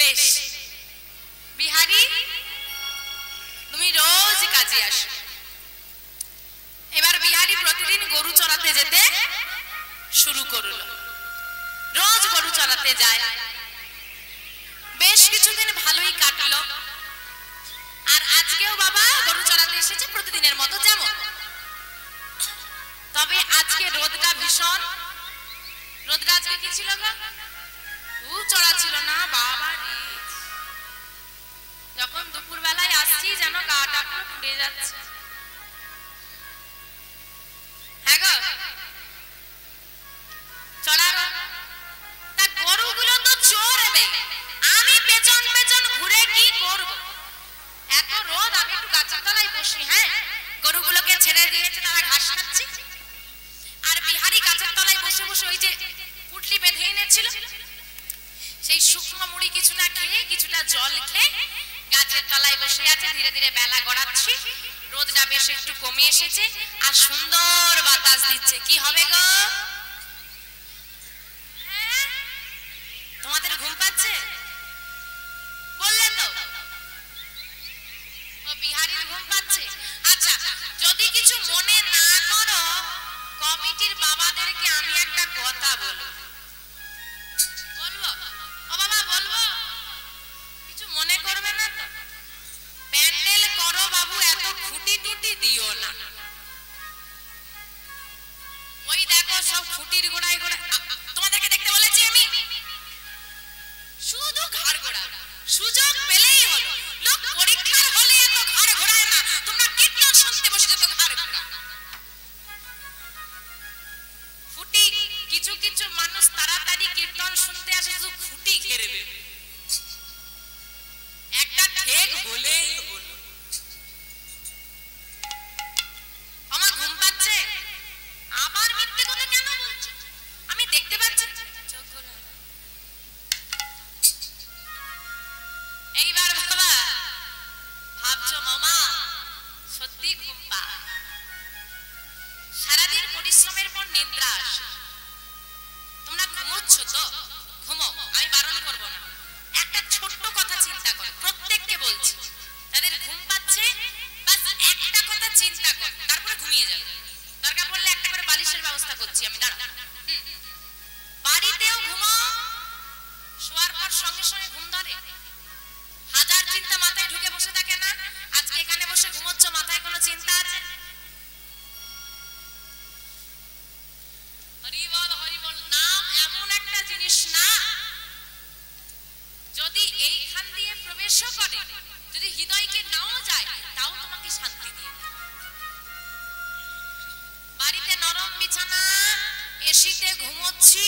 বেশ বিহারি, তুমি রোজ কাজে আসো। এবার বিহারি প্রতিদিন গরু চড়াতে যেতে শুরু করলো। রোজ গরু চড়াতে যায়। বেশ কিছুদিন ভালোই কাটলো। আর আজকেও বাবা গরু চড়াতে এসেছে প্রতিদিনের মতো যেমন। তবে আজকে রোদটা ভীষণ। রোদটা আজকে কি ছিল গো? চড়া ছিল না বাবা রে। যখন দুপুর বেলায় আসছি যেন গাটা পুরো পুড়ে যাচ্ছে। হ্যাঁ গো, চড়া রোদ। তা গরুগুলো তো চড়বে, আমি পেছন পেছন ঘুরে কি করব? এত রোদ, আমি একটু গাছের তলায় বসি। হ্যাঁ, গরুগুলোকে ছেড়ে দিয়েছে, তারা ঘাস খাচ্ছে। আর বিহারি গাছের তলায় বসে বসে ওই যে পুটলি বেঁধে এনেছিল, সেই শুকনো মুড়ি কিছুটা খেয়ে কিছুটা জল খেয়ে গাছের তলায় বসে আছে। ধীরে ধীরে বেলা গড়াচ্ছি, রোদটা বেশ একটু কমে এসেছে আর সুন্দর বাতাস দিচ্ছে। কি হবে গো? তোমাদের ঘুম পাচ্ছে? বললে তো ও বিহারীর ঘুম পাচ্ছে। আচ্ছা, যদি কিছু মনে না করো, কমিটির বাবাদেরকে আমি একটা কথা বলবো। বলবো ও বাবা, বলবো? কিছু মনে করবে না তো? প্যান্ডেল করো বাবু, এত খুঁটি টুটি দিও না। ওই দেখো সব খুঁটির গোড়ায় গোড়ায়। তোমাদেরকে দেখতে বলেছি আমি? শুধু ঘাড় ঘোরা, সুযোগ পেলেই হলো। লোক পরীক্ষার হলে এত ঘাড় ঘোরায় না, তোমরা কীর্তন শুনতে বসে যেত ঘাড় ঘোরা। খুঁটি, কিছু কিছু মানুষ তাড়াতাড়ি কীর্তন শুনতে আসে, শুধু খুঁটি ঘেরবে। একটা ঠেক হলেই হলো। আমার ঘুম পাচ্ছে, আবার মিথ্যে কথা কেন বলছো? আমি দেখতে পাচ্ছি। এইবার বাবা ভাবছো মামা সত্যি ঘুম পায়। সারাদিন পরিশ্রমের পর নিদ্রা আসে। তোমরা ঘুমোচ্ছ তো ঘুমো, আমি বারণ করবো না। একটা ছোট্ট কথা চিন্তা করো, প্রত্যেককে বলছি, তাদের ঘুম পাচ্ছে বাস একটা কথা চিন্তা কর, তারপরে ঘুমিয়ে যাবে। দরকার পড়লে একটা করে বালিশের ব্যবস্থা করছি আমি, দাঁড়া। বাড়িতেও ঘুমাও, শোয়ার পর সঙ্গে সঙ্গে ঘুম ধরে। হাজার চিন্তা মাথায় ঢুকে বসে থাকে না? আজকে এখানে বসে ঘুমোচ্ছ, মাথায় কোনো চিন্তা আছে? হরিবল হরিবল নাম এমন একটা জিনিস না, যদি এইখান দিয়ে প্রবেশও করে, যদি হৃদয়কে নাও যায়, তাও তোমাকে শান্তি দিয়ে দেয়। বাড়িতে নরম বিছানা, এসিতে ঘুমোচ্ছি,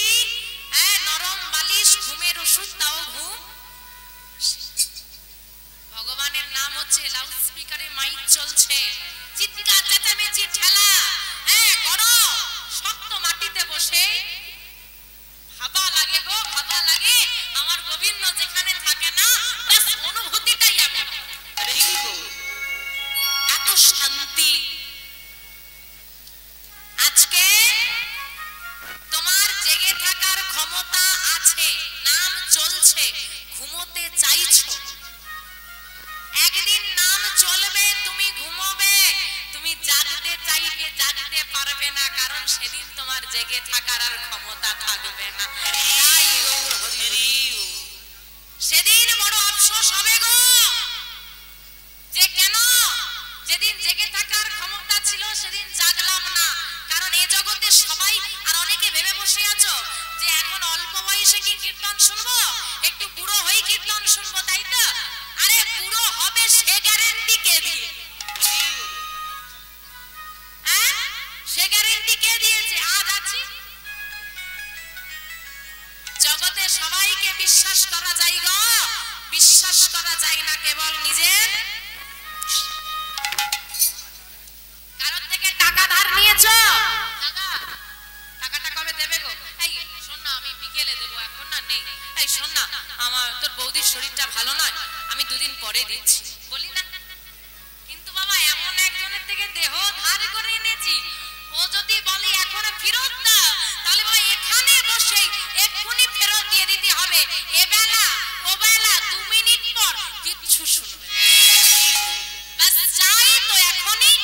হ্যাঁ নরম বালিশ, ঘুমের ওষুধ, তাও ঘুম। ভগবানের নাম হচ্ছে, লাউড স্পিকারে মাইক চলছে, চিৎকার চেঁচামেচি ঠেলা, হ্যাঁ গরম শক্ত মাটিতে বসে ভাবা লাগে গো, ভাবা লাগে। আমার গোবিন্দ যেখানে থাকে না, ব্যাস অনুভূতিটাই আমি এত শান্তি। আজকে তোমার জেগে থাকার ক্ষমতা আছে, নাম চলছে, ঘুমোতে চাইছো। একদিন নাম চলবে, তুমি ঘুমোবে, তুমি জাগতে চাইবে, জাগতে পারবে না, কারণ সেদিন তোমার জেগে থাকার আর ক্ষমতা থাকবে না। সেদিন বড় আফসোস হবে গো, যে কেন যেদিন জেগে থাকার ক্ষমতা ছিল সেদিন জাগলাম না। কারণ এ জগতে সবাই, আর অনেকে ভেবে বসে আছো যে এখন অল্প বয়সে কি কীর্তন শুনবো, একটু বুড়ো হই কীর্তন শুনবো, তাই তো? আরে বুড়ো হবে সে গ্যারেন্টি কে দিয়ে? হ্যাঁ, সে গ্যারেন্টি কে দিয়েছে? আজ আছি। জগতে সবাইকে বিশ্বাস করা যায় গো, বিশ্বাস করা যায় না কেবল নিজের। কারণ থেকে টাকা ধার নিয়েছো, দাদা টাকাটা কবে দেবে গো? এই শোন না, আমি বিকেলে দেবো, এখন না নেই। এই শোন না, আমার তোর বৌদির শরীরটা ভালো নয়, আমি দুদিন পরে দিচ্ছি, বলি না। কিন্তু বাবা এমন একজনের থেকে দেহ ধার করে এনেছি, ও যদি বলে এখন ফেরত দাও, তাহলে বাবা এখানে বসে এক্ষুনি ফেরত দিয়ে দিতে হবে। এ বেলা ও বেলা কিচ্ছু শুনবে না। বাস চাই তো এখনই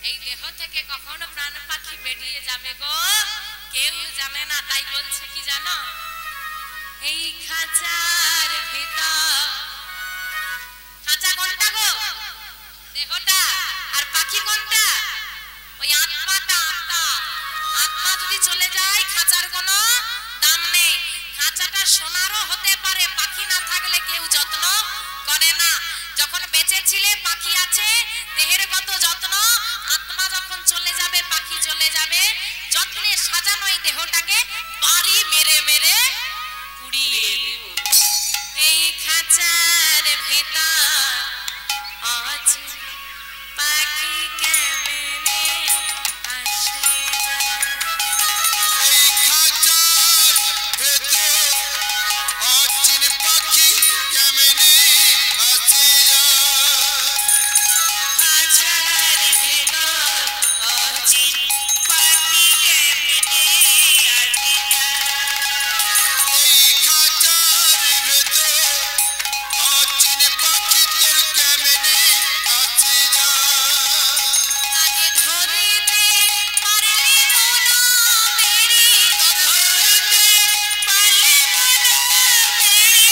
এই দেহ থেকে কখন প্রাণ পাখি বেরিয়ে যাবে গো কেউ জানে না। তাই বলছে কি জানো, এই খাঁচার ভিতর, খাঁচা কোনটা গো? দেহটা। আর পাখি কোনটা? ওই আত্মাটা। আত্মা যদি চলে যায় খাঁচার কোনো দাম নেই। খাঁচাটা সোনারও হতে পারে, পাখি না থাকলে কেউ যত্ন করে না। যখন বেঁচে ছিলে পাখি আছে, দেহের কত যত্ন, আত্মা যখন চলে যাবে পাখি চলে যাবে, যত্নে সাজানো এই দেহটাকে বাড়ি মেরে মেরে পুড়িয়ে দেব। এই খাঁচার ভেতর আজ পাখি কেমনে আসে যায়। এই খাঁচার ভেতর অচিন পাখি কেমনে আসে যায়। খাঁচার ভেতর অচিন পাখি কেমনে আসে যায়। এই খাঁচার ভেতর অচিন পাখি তোর কেমনে আসে যায়। আগে ধরিতে পারলে মোনা বেরি, ধরিতে পারলে মোনা বেরি,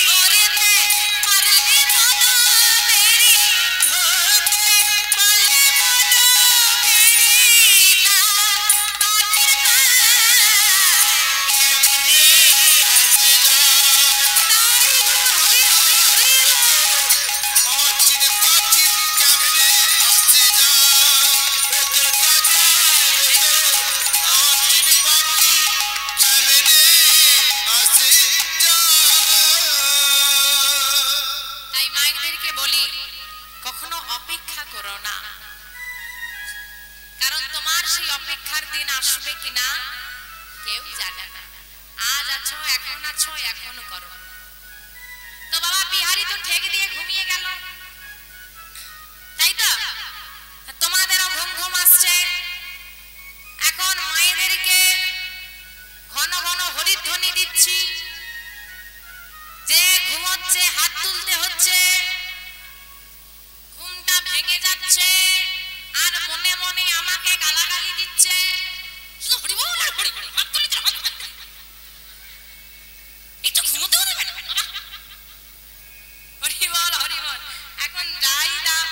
ধরিতে পারলে মোনা বেরি, ধরতে পারলে মোনা বেরি, দিলা পাখির কেমনে আসে যায়। অচিন পাখি কেমনে আসে যায়। ভেতর খাঁচার ভেতর অচিন পাখি কেমনে আসে যায়। তাই মায়েদেরকে বলি কখনো অপেক্ষা করো না, কারণ তোমার সেই অপেক্ষার দিন আসবে কিনা কেউ জানে না। আজ আছো, এখন আছো, এখন করো। তো বাবা বিহারি তো ঠেক দিয়ে ঘুমিয়ে গেল, তাই তো? তোমাদেরও ঘুম ঘুম আসছে। এখন মায়েদেরকে ঘন ঘন হরিধ্বনি দিচ্ছি, যে ঘুমোচ্ছে হাত তুলতে হচ্ছে। ঘুমটা ভেঙে যাচ্ছে আর মনে মনে আমাকে গালাগালি দিচ্ছে, শুধু হরি বল আর হরি বল, হাত তুলে হাত তুলে। একটু ঘুমোতেও দেবে না। হরি বল হরি বল। এখন যাই দাও,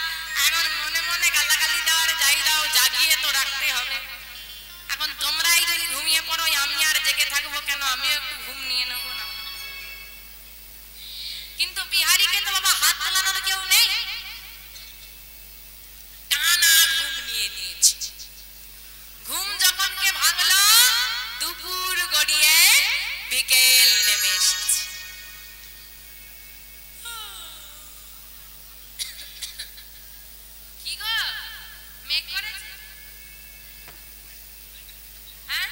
এখন মনে মনে গালাগালি দেওয়ার যাই দাও, জাগিয়ে তো রাখতে হবে। এখন তোমরাই যদি ঘুমিয়ে পড়ো, আমি আর জেগে থাকবো কেন? আমিও একটু ঘুম নিয়ে নেবো না? কিন্তু বিহারীকে তো বাবা হাত তোলানোর কেউ নেই, টানা ঘুম নিয়ে নিয়েছে। ঘুম যখন কে ভাঙলো, দুপুর গড়িয়ে বিকেল নেমে এসেছে। কি গো মেঘ করেছে? হ্যাঁ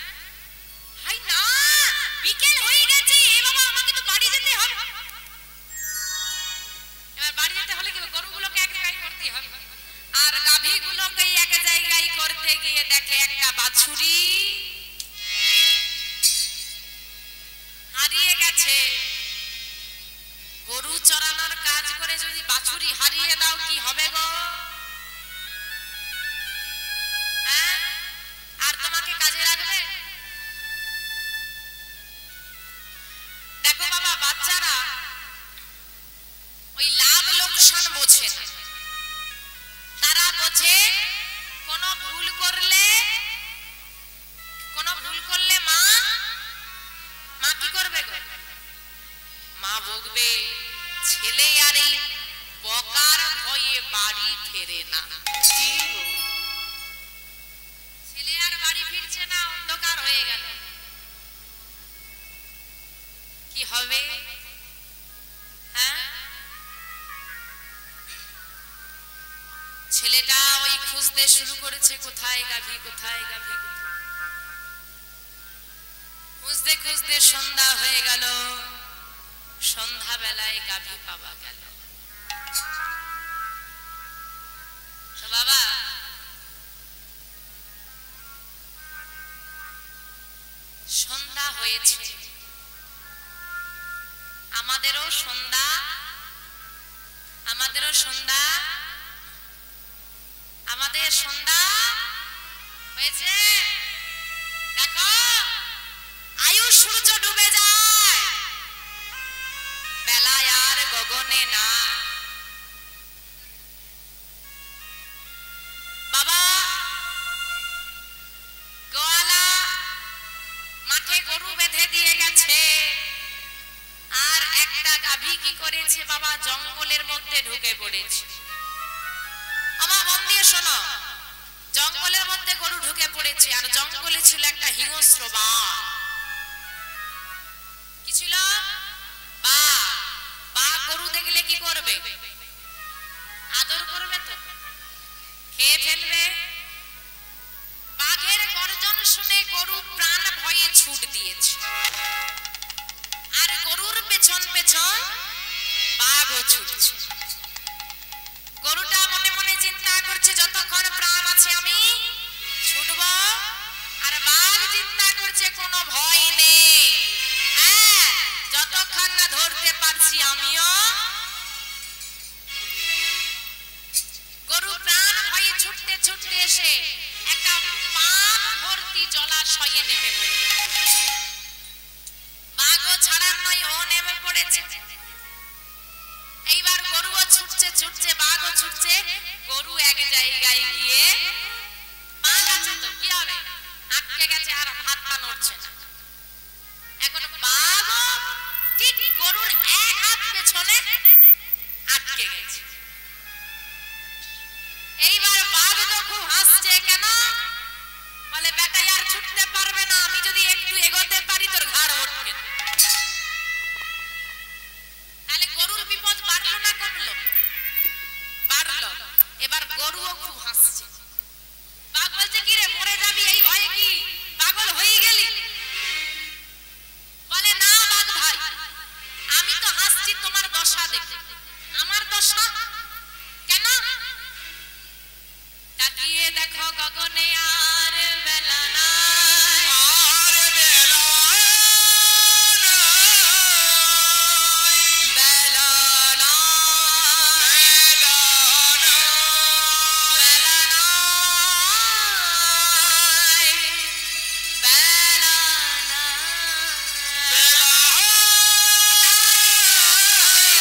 হাই না, বিকেল হয়ে গেছে। এ বাবা আমাকে তো বাড়ি যেতে হবে। এবার বাড়ি যেতে হলে কি গরুগুলোকে এক জায়গায় করতে হবে, আর গাভীগুলোকে এক জায়গায় করতে গিয়ে দেখে একটা বাছুরি হারিয়ে গেছে। গরু চড়ানোর কাজ করে যদি বাছুরি হারিয়ে দাও কি হবে গো? হ্যাঁ, আর তোমাকে কাজে রাখবে? দেখো বাবা, বাচ্চারা ওই লাভ লোকসান বোঝে না। তারা বোঝে কোনো ভুল করলে মা কি করবে গো? মা বকবে। ছেলে আর এই বকার ভয়ে বাড়ি ফেরে না। ছেলে আর বাড়ি ফিরছে না, অন্ধকার হয়ে গেল। কি হবে? হ্যাঁ, ছেলেটা ওই খুঁজতে শুরু করেছে, কোথায় গাভী, কোথায় গাভী। খুঁজতে খুঁজতে সন্ধ্যা হয়ে গেল। সন্ধ্যা বেলায় গাভী পাওয়া গেল। তো বাবা সন্ধ্যা হয়েছে, আমার আমাদেরও সন্ধ্যা, আমাদেরও সন্ধ্যা, আমাদের সন্ধ্যা হয়েছে। দেখো আয়ু সূর্য ডুবে যায়, বেলায় আর গগনে না। বাবা গোয়ালা মাঠে গরু বেঁধে দিয়ে গেছে, আর একটা গাভী কি করেছে বাবা জঙ্গলের মধ্যে ঢুকে পড়েছে। আমার মন দিয়ে শোনো, জঙ্গলের মধ্যে গরু ঢুকে পড়েছে, আর জঙ্গলে ছিল একটা হিংস্র বাঘ। কি ছিল? বাঘ। বাঘ গরু দেখলে কি করবে? আদর করবে তো, খেয়ে ফেলবে। বাঘের গর্জন শুনে গরু প্রাণ ভয়ে ছুট দিয়েছে, আর গরুর পেছন পেছন বাঘও ছুটছে। গরুটা মনে মনে চিন্তা করছে যতক্ষণ প্রাণ আছে আমি ছুটব, আর বাঘ চিন্তা করছে কোনো ভয় নেই, হ্যাঁ যতক্ষণ না ধরতে পারছি আমিও। গরু প্রাণ ভয়ে ছুটতে ছুটতে এসে একটা পান ভর্তি জলাশয়ে নেমে পড়ে। বাঘও ছাড়ার নয়, ও নেমে পড়েছে। এইবার গরুও ছুটছে ছুটছে, বাঘও ছুটছে। গরু এক জায়গায় গিয়ে পা আছে তো কি হবে, আটকে গেছে, আর হাত পা নড়ছে না। এখন বাঘও ঠিক গরুর এক হাত পেছনে আটকে গেছে। এইবার বাঘ তো খুব হাসছে, কেন বলে বেটাই আর ছুটতে পারবে না, আমি যদি একটু এগোতে পারি তোর ঘাড় ওঠবে। তাহলে গরুর বিপদ বাড়লো না কমলো? বাড়লো। এবার গরুও খুব হাসছে। বাঘ বলছে কি রে মরে যাবি এই ভয়ে কি পাগল হয়ে গেলি? বলে না বাঘ ভাই, আমি তো হাসছি তোমার দশা দেখে। আমার দশা কেন? তাকিয়ে দেখো গগনে আর বেলা নাই, আর বেলা নাই, বেলা নাই, বেলা নাই, বেলা নাই, বেলা নাই। বেলা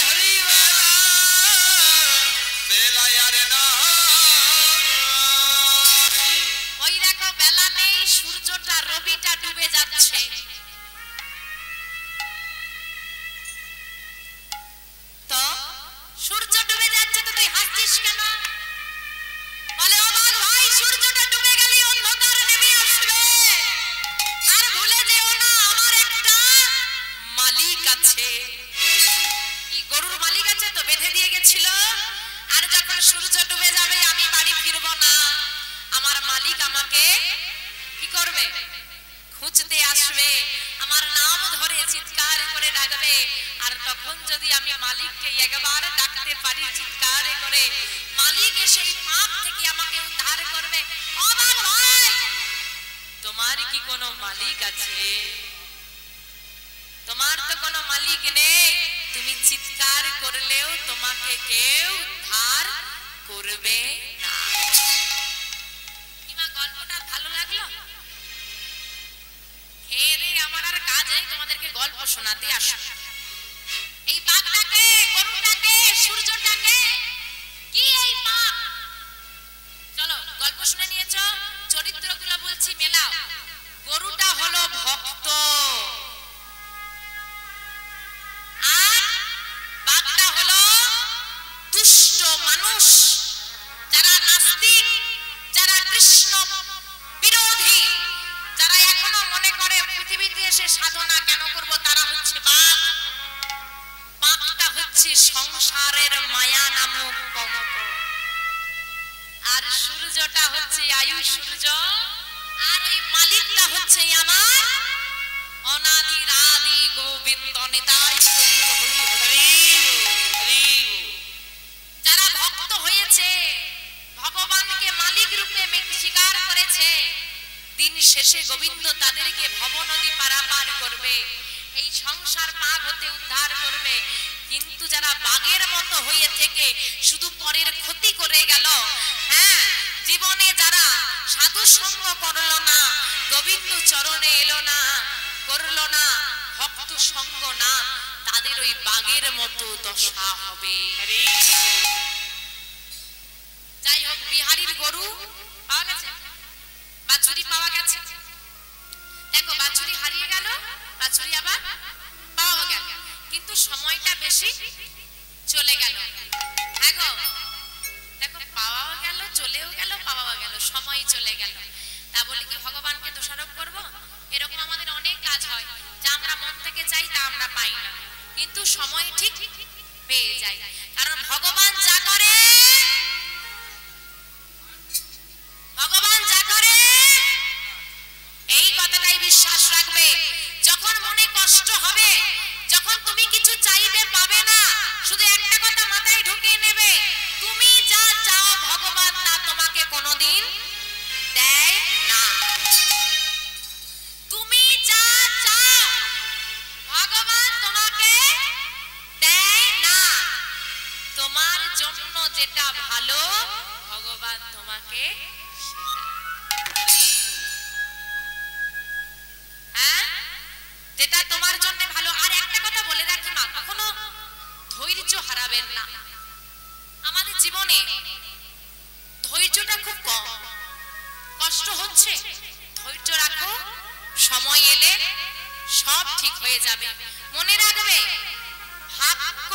হরি বেলা, বেলা আর নাই। ওই দেখো বেলা নেই, সূর্যটা রবিটা ডুবে যাচ্ছে। তো সূর্য ডুবে যাচ্ছে তো তুই হাসছিস কেন? বলে ও বাঘ ভাই, সূর্যটা ডুবে গেলে অন্ধকার নেমে আসবে, আর ভুলে যেও না আমার একটা মালিক আছে। কি গরুর মালিক আছে তো বেঁধে দিয়ে গেছিল, আর যখন সূর্য ডুবে যাবে আমি বাড়ি ফিরবো না, আমার মালিক আমাকে কি করবে? খুঁজতে আসবে, আমার নাম ধরে চিৎকার করে ডাকবে, আর তখন যদি আমি মালিককে একবার ডাকতে পারি চিৎকার করে, মালিক সেই পাপ থেকে আমাকে উদ্ধার করবে। ও বাঘ ভাই, তোমার কি কোনো মালিক আছে? তোমার তো কোনো মালিক নেই, তুমি চিৎকার করলেও তোমাকে কেউ উদ্ধার করবে না। কিমা গল্পটা ভালো লাগলো? খেয়ে আমার আর কাজ নেই, তোমাদেরকে গল্প শোনাতে আসো। এই বাঘটাকে, গরুটাকে, সূর্যটাকে কি এই পাপ? চলো গল্প শুনে নিয়েছো, চরিত্রগুলো বলছি মেলাও। গরুটা হলো ভক্ত, আর বাঘটা হলো দুষ্ট মানুষ। যারা নাস্তিক, যারা কৃষ্ণ বিরোধী, যারা এখনো মনে করে পৃথিবীতে এসে সাধনা কেন করব, তারা হচ্ছে বাঘ। বাঘটা হচ্ছে সংসারের মায়া নামক কলঙ্ক, আর সূর্যটা হচ্ছে আয়ু সূর্য, আর ওই মালিকটা হচ্ছে আমার অনাদির আদি গোবিন্দ নিতাই হরি হরি হরি। যারা ভক্ত হয়েছে, ভগবানকে মালিক রূপে স্বীকার করেছে, দিন শেষে গোবিন্দ তাদেরকে ভব নদী পারাপার করবে, এই সংসার পাপ হতে উদ্ধার করবে। যারা বাঘের মতো হয়ে থেকে শুধু পরের ক্ষতি করে গেল, হ্যাঁ, জীবনে যারা সাধু সঙ্গ করলো না, গোবিন্দ চরণে এলো না, করলো না ভক্ত সঙ্গ না, তাদের ওই বাঘের মতো দশা হবে। যাই হোক, বিহারীর গরু পাওয়া গেছে, বাছুরি পাওয়া গেছে। দেখো, বাছুরি হারিয়ে গেল, বাছুরি আবার পাওয়া গেল, কিন্তু সময়টা বেশি চলে গেল। হ্যাঁ গো, দেখো, পাওয়াও গেল, চলেও গেল, পাওয়াও গেল, সময় চলে গেল। তা বলে কি ভগবানকে দোষারোপ করব? এরকম আমাদের অনেক কাজ হয়, যা আমরা মন থেকে চাই তা আমরা পাই না, কিন্তু সময় ঠিক পেয়ে যাই। কারণ ভগবান যা করে, ভগবান যা করে, এই কথাটাই বিশ্বাস রাখবে। যখন মনে কষ্ট হবে, যখন তুমি কিছু চাইতে পাবে না, শুধু একটা কথা মাথায় ঢুকিয়ে নেবে, তুমি যা চাও ভগবান তা তোমাকে কোনোদিন দেয় না। তুমি যা চাও ভগবান তোমাকে দেয় না। তোমার জন্য যেটা ভালো ভগবান তোমাকে যেটা তোমার জন্য ভালো। আর একটা কথা বলে রাখি মা, কখনো ধৈর্য হারাবেন না। আমাদের জীবনে ধৈর্যটা খুব কম, কষ্ট হচ্ছে, ধৈর্য রাখো, সময় এলে সব ঠিক হয়ে যাবে। মনে রাখবে, ভাগ্য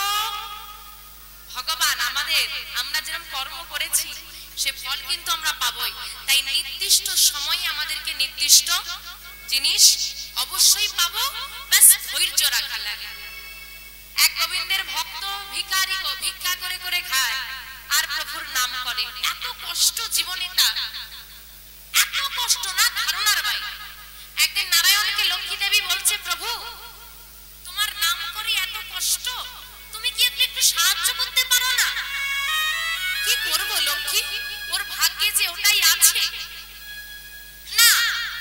ভগবান আমাদের, আমরা যেরকম কর্ম করেছি সে ফল কিন্তু আমরা পাবোই। তাই নির্দিষ্ট সময়ে আমাদেরকে নির্দিষ্ট জিনিস অবশ্যই পাবো, ব্যাস ধৈর্য রাখা লাগে। এক গোবিন্দের ভক্ত ভিখারি গো, ভিক্ষা করে করে খায় আর প্রভুর নাম করে। এত কষ্ট জীবনে তার, এত কষ্ট না ধারণার বাইরে। একদিন নারায়ণকে লক্ষ্মী দেবী বলছে, প্রভু তোমার নাম করে এত কষ্ট, তুমি কি একটু সাহায্য করতে পারো না? কি করবো লক্ষ্মী, ওর ভাগ্যে যে ওটাই আছে। না,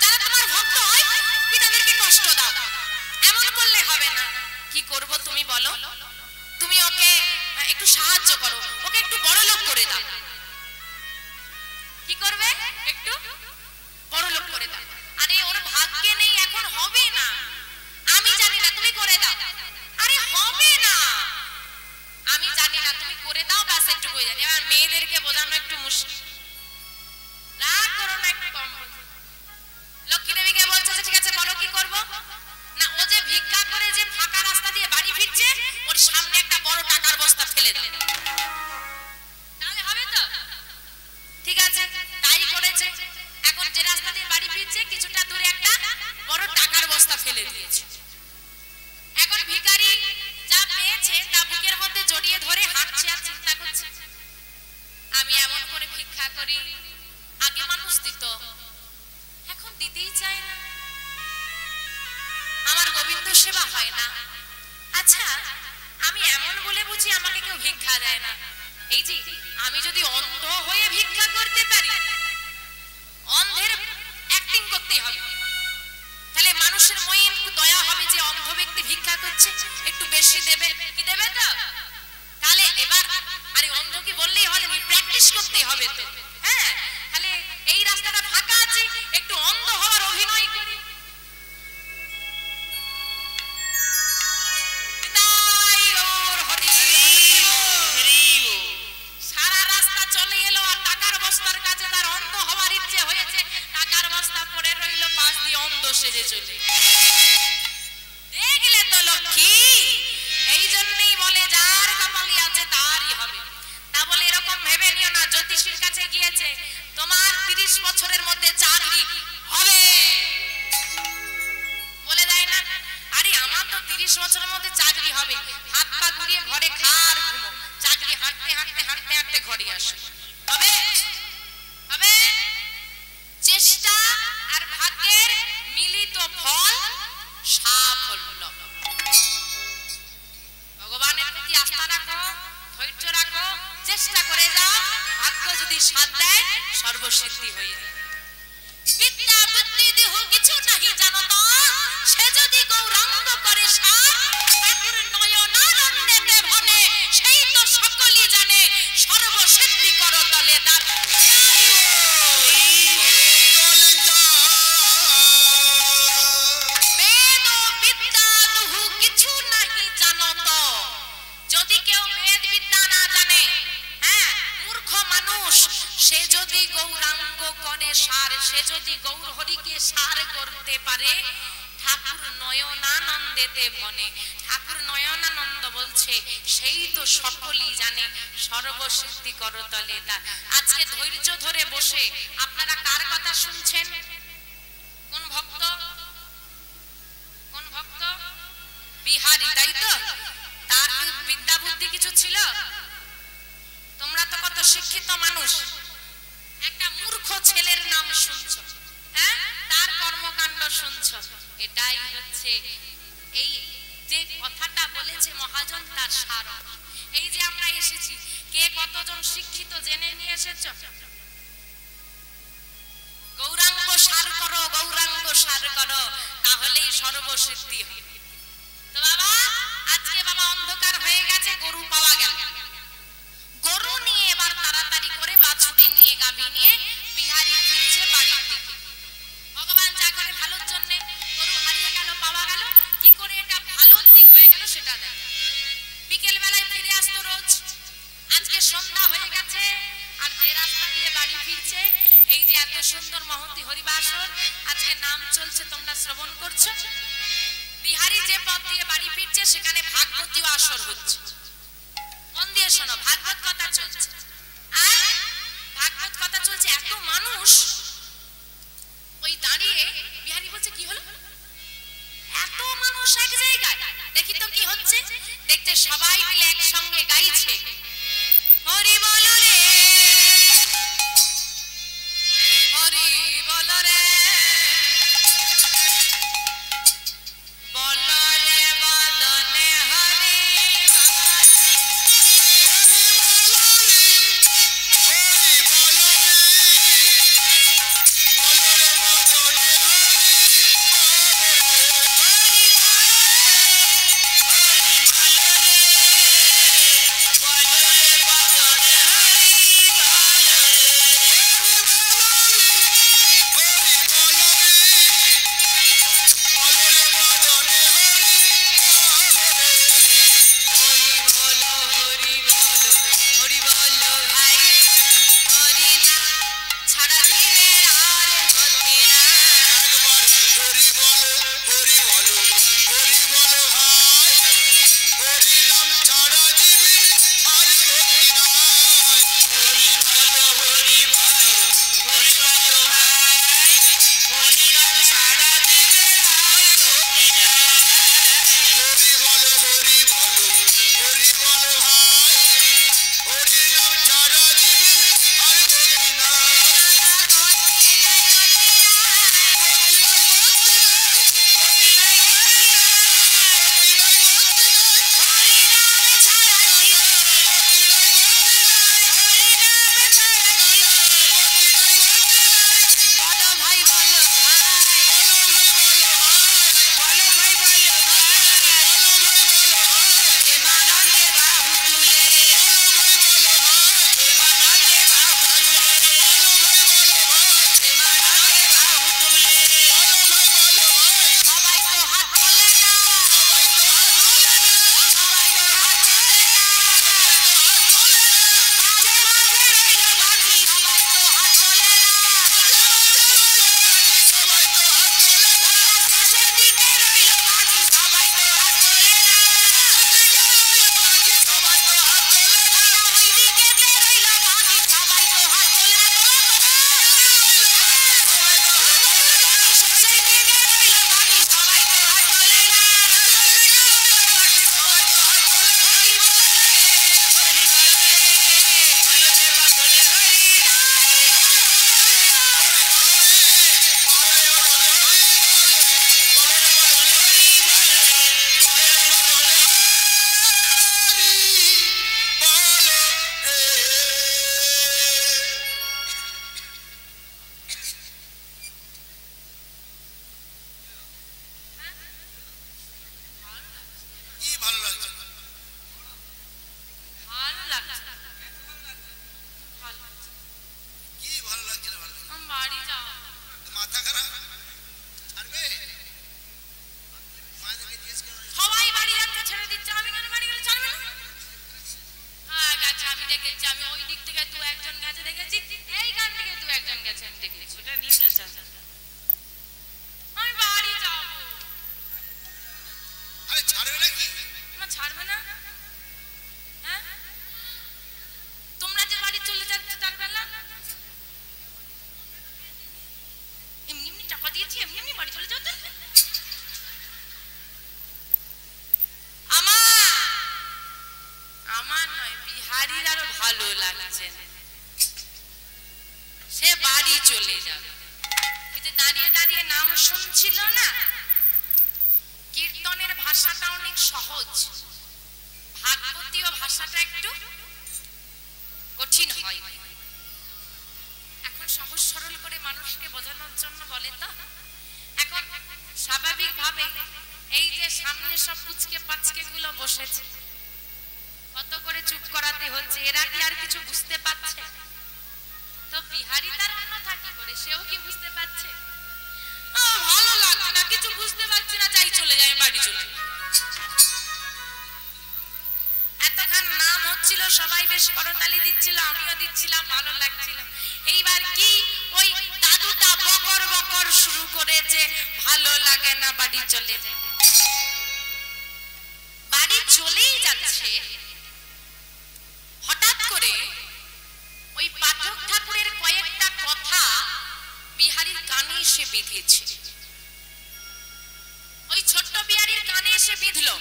যারা তোমার ভক্ত হয় তুমি তাদেরকে কষ্ট দাও, এমন করলে হবে না। কি করব তুমি বলো? তুমি ওকে একটু সাহায্য করো, ওকে একটু বড় লোক করে দাও। কি করবে? একটু বড় লোক করে দাও। আরে ওর ভাগ্যে নেই, এখন হবে না, আমি জানি না, তুমি করে দাও। আরে হবে না, আমি জানি না, তুমি করে দাও, ব্যাস একটু হয়ে জানি। এবার মেয়েদেরকে বোঝানো একটু মুশকিল, রাগ করো না, একটু কম বোঝো। লক্ষ্মী দেবীকে বলছে ঠিক আছে বলো কি করব না। ও যে ভিক্ষা করে যে ফাঁকা রাস্তা দিয়ে বাড়ি ফিরছে, ওর সামনে একটা বড় টাকার বস্তা ফেলে দাও, তাহলে হবে তো? ঠিক আছে, তাই করেছে। এখন যে রাস্তা দিয়ে বাড়ি ফিরছে কিছুটা দূরে একটা বড় টাকার বস্তা ফেলে দিয়েছে। এখন ভিখারি যা পেয়েছে তা বুকের মধ্যে জড়িয়ে ধরে হাঁটছে আর চিন্তা করছে, আমি এমন করে ভিক্ষা করি, আগে মানুষ দিত, এখন দিতেই চায় না, আমার গোবিন্দ সেবা হয় না। আচ্ছা, আমি এমন বলে বুঝি আমাকে কেউ ভিক্ষা দেয় না? এই যে আমি যদি অন্ধ হয়ে ভিক্ষা করতে পারি, অন্ধের অ্যাক্টিং করতেই হবে, তাহলে মানুষের মনে একটু দয়া হবে যে অন্ধ ব্যক্তি ভিক্ষা করছে, একটু বেশি দেবে, কি দেবে তো? তাহলে এবার আরে অন্ধ কি বললেই হবে, প্র্যাকটিস করতেই হবে তো। হ্যাঁ, তাহলে এই রাস্তাটা ফাঁকা আছে, একটু অন্ধ হওয়ার অভিনয় করি। সারা রাস্তা চলে এলো আর টাকার বস্তার কাছে তার অন্ধ হওয়ার ইচ্ছে হয়েছে, টাকার বস্তা পড়ে রইল, পাশ দিয়ে অন্ধ সেজে চলে। দেখলে তো লক্ষ্মী, এই জন্যই বলে যার কপালে আছে তারই হবে। তা বলে এরকম ভেবে নিও না জ্যোতিষীর কাছে গিয়েছে তোমার 30 বছরের মধ্যে চাকরি হবে, বলে দেয় না। আরে আমার তো 30 বছরের মধ্যে চাকরি হবে, হাত পা ঘুরিয়ে ঘরে খার ঘুমো, চাকরি হাঁটতে হাঁটতে হাঁটতে হাঁটতে ঘরে আসে, হবে? হবে? চেষ্টা আর ভাগ্যের মিলিত ফল সাফল্য। ভগবানের প্রতি আস্থা রাখো, ধৈর্য রাখো, চেষ্টা করে যাও, ভাগ্য যদি সাথ দেয় সর্বসিদ্ধি হয়ে যাবে। বিদ্যা বুদ্ধি দেহ কিছু নাহি জানো না, সে যদি গৌরাঙ্গ করে সার, ঠাকুর নয়নানন্দেতে ভাবে করে সার, সে যদি গৌর হরিকে সার করতে পারে, ঠাকুর নয়নানন্দেতে বনে। ঠাকুর নয়নানন্দ বলছে সেই তো সকলই জানে সর্বসিদ্ধি করতলে তার। আজকে ধৈর্য ধরে বসে আপনারা কার কথা শুনছেন? কোন ভক্ত? কোন ভক্ত? বিহারী, তাই তো? তার বিদ্যা বুদ্ধি কিছু ছিল? তোমরা তো কত শিক্ষিত মানুষ, একটা মূর্খ ছেলের নাম শুনছো, হ্যাঁ, তার কর্মকাণ্ড শুনছো। এটাই হচ্ছে এই যে কথাটা বলেছে মহাজন, তার সার। এই যে আমরা এসেছি, কে কতজন শিক্ষিত জেনে নিয়ে এসেছো? গৌরাঙ্গ সার করো, গৌরাঙ্গ সার করো, তাহলেই সর্বসিদ্ধি হবে। তো বাবা, আজকে বাবা অন্ধকার হয়ে গেছে, গরু পাওয়া গেল। গরু নিয়ে এবার তাড়াতাড়ি করে বাছুরি নিয়ে, গাভী নিয়ে বিহারী ফিরছে বাড়ির দিকে। ভগবান যা করে ভালোর জন্য, গরু হারিয়ে গেল, পাওয়া গেল, কি করে এটা ভালোর দিক হয়ে গেল সেটা দেখ। বিকেল বেলায় ফিরে আসতো রোজ, আজকে সন্ধ্যা হয়ে গেছে, আর যে রাস্তা দিয়ে বাড়ি ফিরছে, এই যে এত সুন্দর মহন্তী হরিবাসর আজকে নাম চলছে, তোমরা শ্রবণ করছো। বিহারী যে পথ দিয়ে বাড়ি ফিরছে সেখানে ভাগবতী আসর হচ্ছে। মন দিয়ে শোনো, ভাগবত কথা চলছে, আর ভাগবত কথা চলছে, এত মানুষ ওই দাঁড়িয়ে। বিহারী বলছে কি হলো, এত মানুষ এক জায়গায়, দেখি তো কি হচ্ছে। দেখতে সবাই মিলে একসঙ্গে গাইছে, হরি বল রে, হরি বল রে, বল রে বদনে হরি বিহারীর আর ভালো লাগছে না, সে বাড়ি চলে যাবে। ওই যে দাঁড়িয়ে দাঁড়িয়ে নাম শুনছিল না, কীর্তনের ভাষাটা অনেক সহজ, ভাগবতীয় ভাষাটা একটু কঠিন হয়। এখন সহজ সরল করে মানুষকে বোঝানোর জন্য বলে তো। এখন স্বাভাবিক ভাবে এই যে সামনে সব পুচকে পাচকে গুলো বসেছে, কত করে চুপ করাতে হচ্ছে, এরা কি আর কিছু বুঝতে পারছে? তো বিহারী তার অন্যথা কি করে, সেও কি বুঝতে পারছে? ভালো লাগছে না, কিছু বুঝতে পারছি না, যাই চলে যাই, বাড়ি চলে। এতক্ষণ নাম হচ্ছিল, সবাই বেশ করতালি দিচ্ছিল, আমিও দিচ্ছিলাম, ভালো লাগছিল। এইবার কি ওই দাদুটা বকর বকর শুরু করেছে, ভালো লাগে না, বাড়ি চলে যায়। বাড়ি চলেই যাচ্ছে, হঠাৎ করে ওই পাঠক ঠাকুরের কয়েকটা কথা বিহারীর কানে এসে বিঁধেছে। ওই ছোট্ট বিহারীর কানে এসে বিঁধলো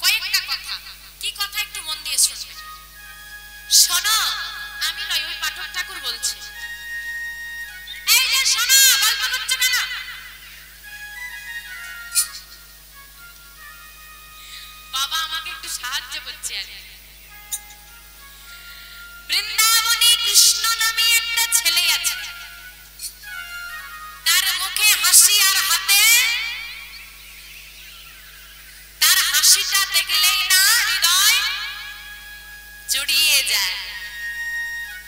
কয়েকটা কথা। কি কথা একটু মন দিয়ে শুনবে। শোনো, আমি নয়, ওই পাঠক ঠাকুর বলছে। এই যে শোনো, গল্প করছো কেন? বাবা আমাকে একটু সাহায্য করছে। আর বৃন্দাবনে কৃষ্ণ নামে একটা ছেলে আছে, তার মুখে হাসি আর হাতে, তার হাসিটা দেখলেই না হৃদয় জড়িয়ে যায়।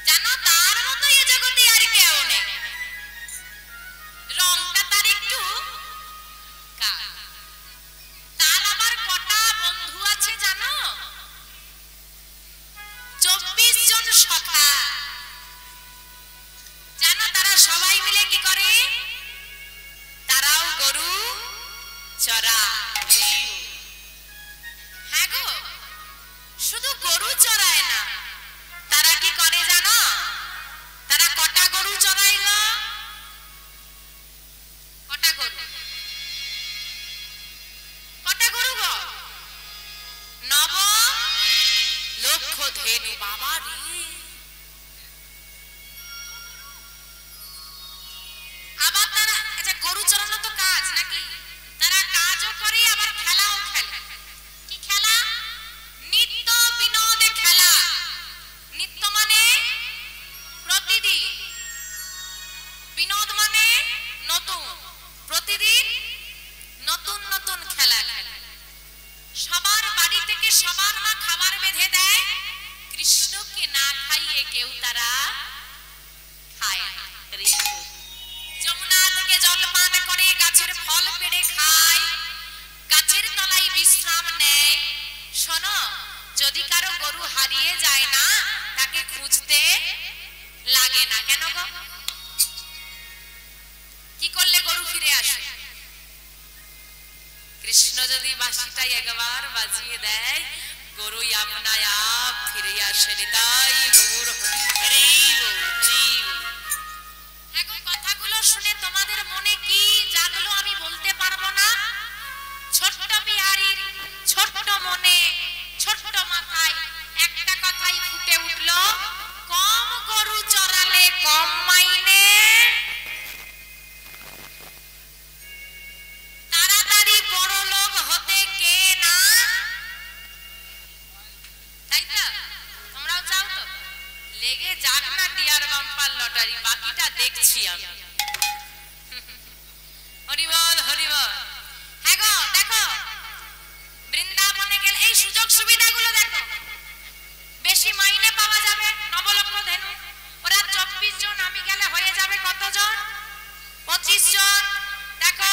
জানো, তার মতো এ জগতে আর কেউ নেই। রংটা তার একটু কালো। তার আবার কটা বন্ধু আছে জানো? 24 জন সখা। জানো তারা সবাই মিলে কি করে? তারাও গরু চড়ায়। হ্যাঁ গো, শুধু গরু চড়ায় না, তারা কি করে জানো? তারা কটা গরু চড়ায় গো? কটা গরু? কটা গরু গো? 9 লক্ষ ধেনু। বাবা রে, আবার তারা, আচ্ছা গরু চড়ানো তো কাজ নাকি? তারা কাজও করে আবার খেলাও খেলে। কি খেলা? নিত্য বিনোদ খেলা। নিত্য মানে প্রতিদিন, বিনোদ মানে নতুন, প্রতিদিন নতুন নতুন খেলা খেলে। সবার বাড়ি থেকে সবার মা খাবার বেঁধে দেয়, কৃষ্ণকে না খাইয়ে কেউ তারা খায় না। যমুনা থেকে জল পান করে, গাছের ফল পেড়ে খায়, গাছের তলায় বিশ্রাম নেয়। শোনো, যদি কারো গরু হারিয়ে যায় না, তাকে খুঁজতে লাগে না। কেন গো? কি করলে গরু ফিরে আসে? কৃষ্ণ যদি বাঁশিটাই একবার বাজিয়ে দেয়, গরুই আপনায় আপ ফিরে আসে। তাই গরুর হরি হরি। এখন কথাগুলো শুনে তোমাদের মনে কি জাগলো আমি বলতে পারবো না। ছোট্ট বিহারীর ছোট্ট মনে, ছোট্ট মাথায় একটা কথাই ফুটে উঠলো, কম গরু চড়ালে কম মাইনে, তাড়াতাড়ি বড় লোক হতে কে না। তাই তো? তোমরাও চাও তো? লেগে যাক না ডিয়ার বাম্পার লটারি, বাকিটা দেখছি আমি। হরিবল হরিবল। হ্যাঁ গো, দেখো বৃন্দাবনে গেলে এই সুযোগ সুবিধাগুলো দেখো। বেশি মাইনে পাওয়া যাবে, 9 লক্ষ ধেনু। ওরা 24 জন, আমি গেলে হয়ে যাবে কতজন? 25 জন। দেখো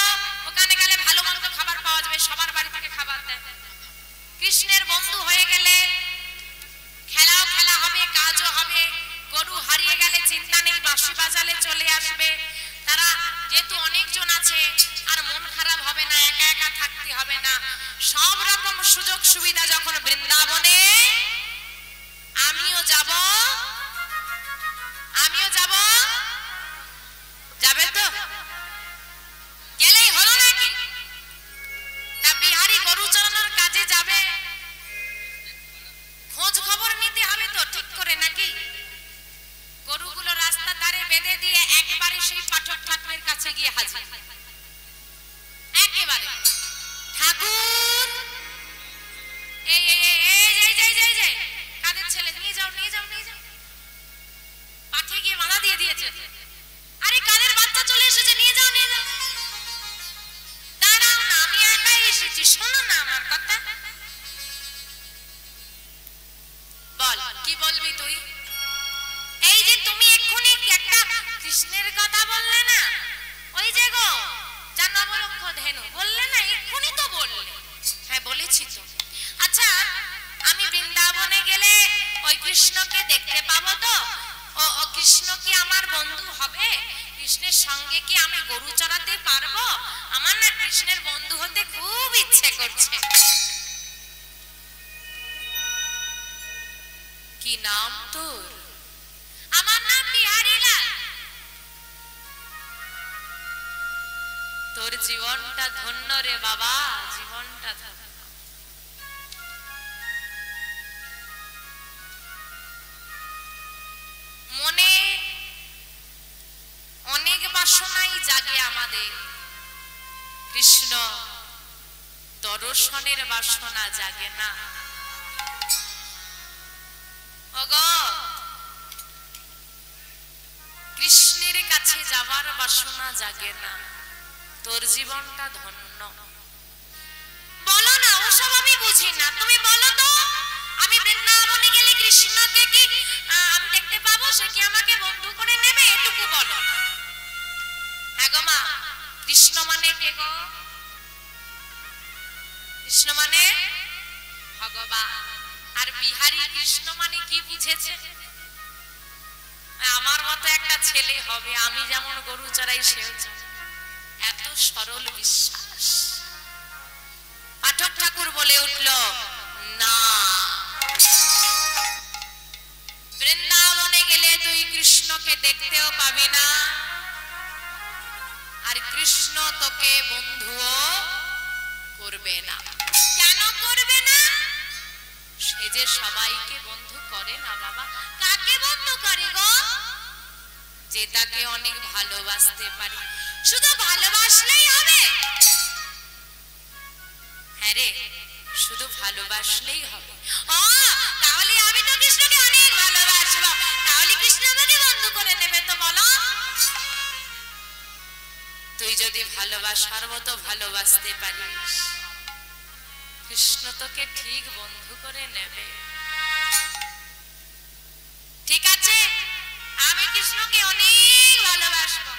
ওখানে গেলে ভালো মন্দ খাবার পাওয়া যাবে, সবার বাড়ি থেকে খাবার দেয়। কৃষ্ণের বন্ধু হয়ে গেলে খেলাও খেলা হবে, কাজও হবে। গরু হারিয়ে গেলে চিন্তা নেই, বাঁশি বাজালে চলে আসবে। তারা যেহেতু অনেকজন আছে, আর মন খারাপ হবে না, একা একা থাকতে হবে না। সব রকম সুযোগ সুবিধা যখন বৃন্দাবনে। আমিও যাব, আমিও যাব। যাবে তো? গেলেই হলো নাকি? তা বিহারী গরু চড়ানোর কাজে যাবে, খোঁজ খবর নিতে হবে তো, ঠিক সাজিয়ে একেবারে ঠাকুর এই এই এই কাদের ছেলে নিয়ে যাও পাঠিয়ে গিয়ে মালা দিয়ে দিয়েছে। আরে কাদের বাচ্চা চলে এসেছে, নিয়ে যাও দাঁড়াও না, আমি একাই এসেছি, শোনো না আমার কথা। বল কি বলবি তুই? এই যে তুমি এক্ষুনি একটা কৃষ্ণের কথা বললে না, ওই যে গো যার নবলক্ষ ধেনু বললে না, এক্ষুনি তো বললে। হ্যাঁ বলেছি তো। আচ্ছা আমি বৃন্দাবনে গেলে ওই কৃষ্ণকে দেখতে পাবো তো? ও কৃষ্ণ কি আমার বন্ধু হবে? কৃষ্ণের সঙ্গে কি আমি গরু চড়াতে পারবো? আমার না কৃষ্ণের বন্ধু হতে খুব ইচ্ছে করছে। কি নাম তোর? আমার নাম বিহারীলাল। তোর জীবনটা ধন্য রে বাবা, জীবনটা ধন্য। মনে অনেক বাসনাই জাগে আমাদের, কৃষ্ণ দর্শনের বাসনা জাগে না। ওগো কৃষ্ণের কাছে যাওয়ার বাসনা জাগে না। তোর জীবনটা ধন্য। বলো না, ওসব আমি বুঝি না, তুমি বলো তো। আমি বৃন্দাবনে গেলে কৃষ্ণকে কি আমি দেখতে পাবো? সে কি আমাকে বন্ধু করে নেবে? এটুকু বলো। হ্যাঁ গো মা, কৃষ্ণ মানে কে গো? কৃষ্ণ মানে ভগবান। আর বিহারী কৃষ্ণ মানে কি বুঝেছে? আমার মতো একটা ছেলে হবে, আমি যেমন গরু চড়াই সেও চড়াই। এত সরল বিশ্বাস। পাঠক ঠাকুর বলে উঠল, না, বৃন্দাবনে গেলে তুই কৃষ্ণকে দেখতেও পাবি না, আর কৃষ্ণ তোকে বন্ধুও করবে না। কেন করবে না? সে যে সবাইকে বন্ধু করে না বাবা। কাকে বন্ধু করে গো? যে তাকে অনেক ভালোবাসতে পারে। শুধু ভালোবাসলেই হবে? হ্যাঁ রে, শুধু ভালোবাসলেই হবে। ও তাহলে আমি তো কৃষ্ণকে অনেক ভালোবাসবো, তাহলে কৃষ্ণ আমাকে বন্ধু করে নেবে তো? বলো, তুই যদি ভালোবাসার মতো ভালোবাসতে পারিস, কৃষ্ণ তোকে ঠিক বন্ধু করে নেবে। ঠিক আছে, আমি কৃষ্ণকে অনেক ভালোবাসবো,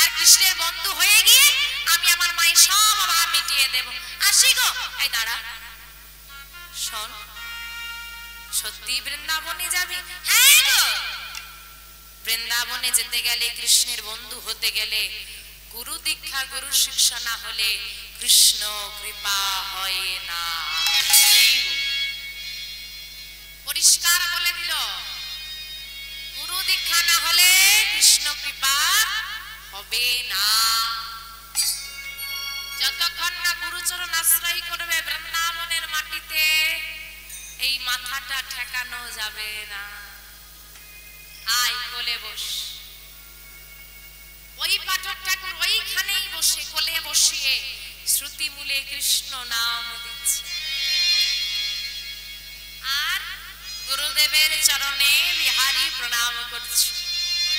আর কৃষ্ণের বন্ধু হয়ে গিয়ে আমি আমার মায়ের সব অভাব মিটিয়ে দেব। আসি গো। এই দাঁড়া, শোন, সত্যি বৃন্দাবনে যাবি? হ্যাঁ গো। বৃন্দাবনে যেতে গেলে, কৃষ্ণের বন্ধু হতে গেলে, গুরু দীক্ষা গুরু শিক্ষা না হলে কৃষ্ণ কৃপা হয় না। পরিষ্কার বলে দিল, গুরু দীক্ষা না হলে কৃষ্ণ কৃপা হবে না। যতক্ষণ না গুরুচরণ আশ্রয় করবে বৃন্দাবনের মাটিতে, এই মাথাটা ঠেকানো যাবে না। আয় কোলে বস। ওই পাঠক ঠাকুর ওইখানেই বসে কোলে বসিয়ে শ্রুতি মূলে কৃষ্ণ নাম দিচ্ছে, আর গুরুদেবের চরণে বিহারী প্রণাম করছে।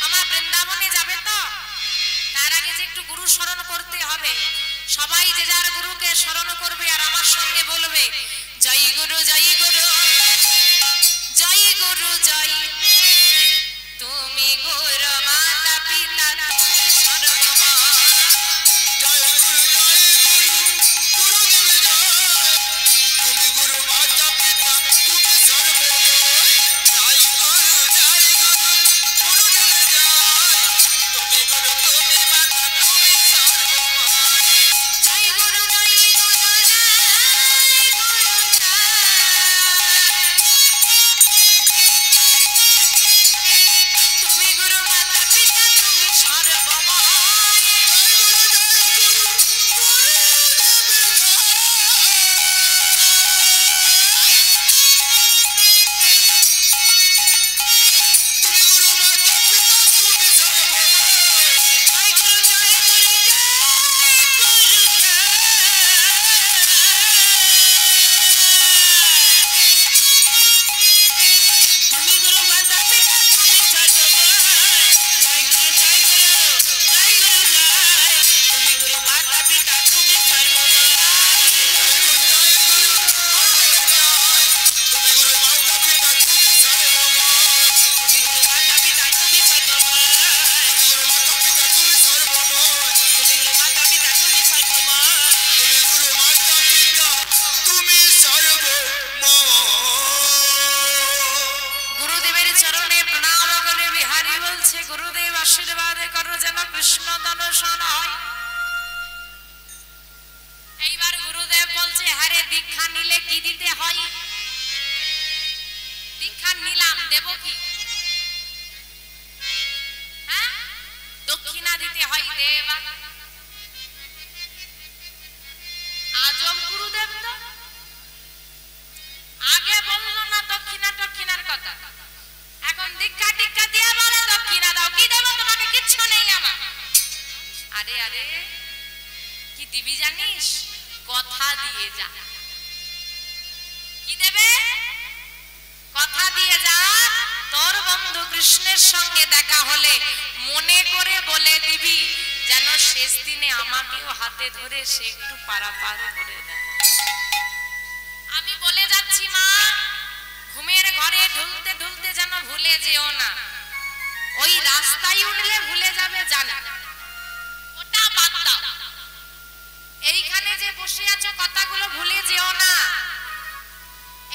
আমার বৃন্দাবনে যাবে তো, তার আগে যে একটু গুরু স্মরণ করতে হবে। সবাই যে যার গুরুকে স্মরণ করবে আর আমার সঙ্গে বলবে, জয় গুরু জয় গুরু জয় গুরু জয়, তুমি গুরু মাতা পিতা তুমি সর্বময়। জয় গুরু গুরুদেব জয়, তুমি গুরু মাতা পিতা তুমি সর্বময়। জয় গুরু গুরুদেব জয়, তুমি গুরু তুমি মাতা তুমি সর্বময়। জয় গুরু জয় গুরু জয় গুরু জয়, কৃষ্ণ দর্শন হয়। এইবার গুরুদেব বলছে, হারে দীক্ষা নিলে কি দিতে হয়? দীক্ষা নিলাম, দেব কি? হ্যাঁ, দক্ষিণা দিতে হয়, দেবা। আজব গুরুদেব তো, আগে বললো না দক্ষিণা দক্ষিণার কথা, এখন দীক্ষা টিক্ষা দিয়ে বলে দক্ষিণা দাও। কি দেবো তোমাকে? কিচ্ছু নেই আমার। আরে আরে, কি দিবি জানিস? কথা দিয়ে যা। কি দেবে? কথা দিয়ে যা। তোর বন্ধু কৃষ্ণের সঙ্গে দেখা হলে মনে করে বলে দিবি, যেন শেষ দিনে আমাকেও হাতে ধরে সে একটু পারাপার করে দেয়। আমি বলে যাচ্ছি মা, ঘুমের ঘরে ঢুলতে ঢুলতে যেন ভুলে যেও না। ওই রাস্তায় উঠলে ভুলে যাবে, জানা, ওটা বাদ দাও। এইখানে যে বসে আছো কথাগুলো ভুলে যেও না।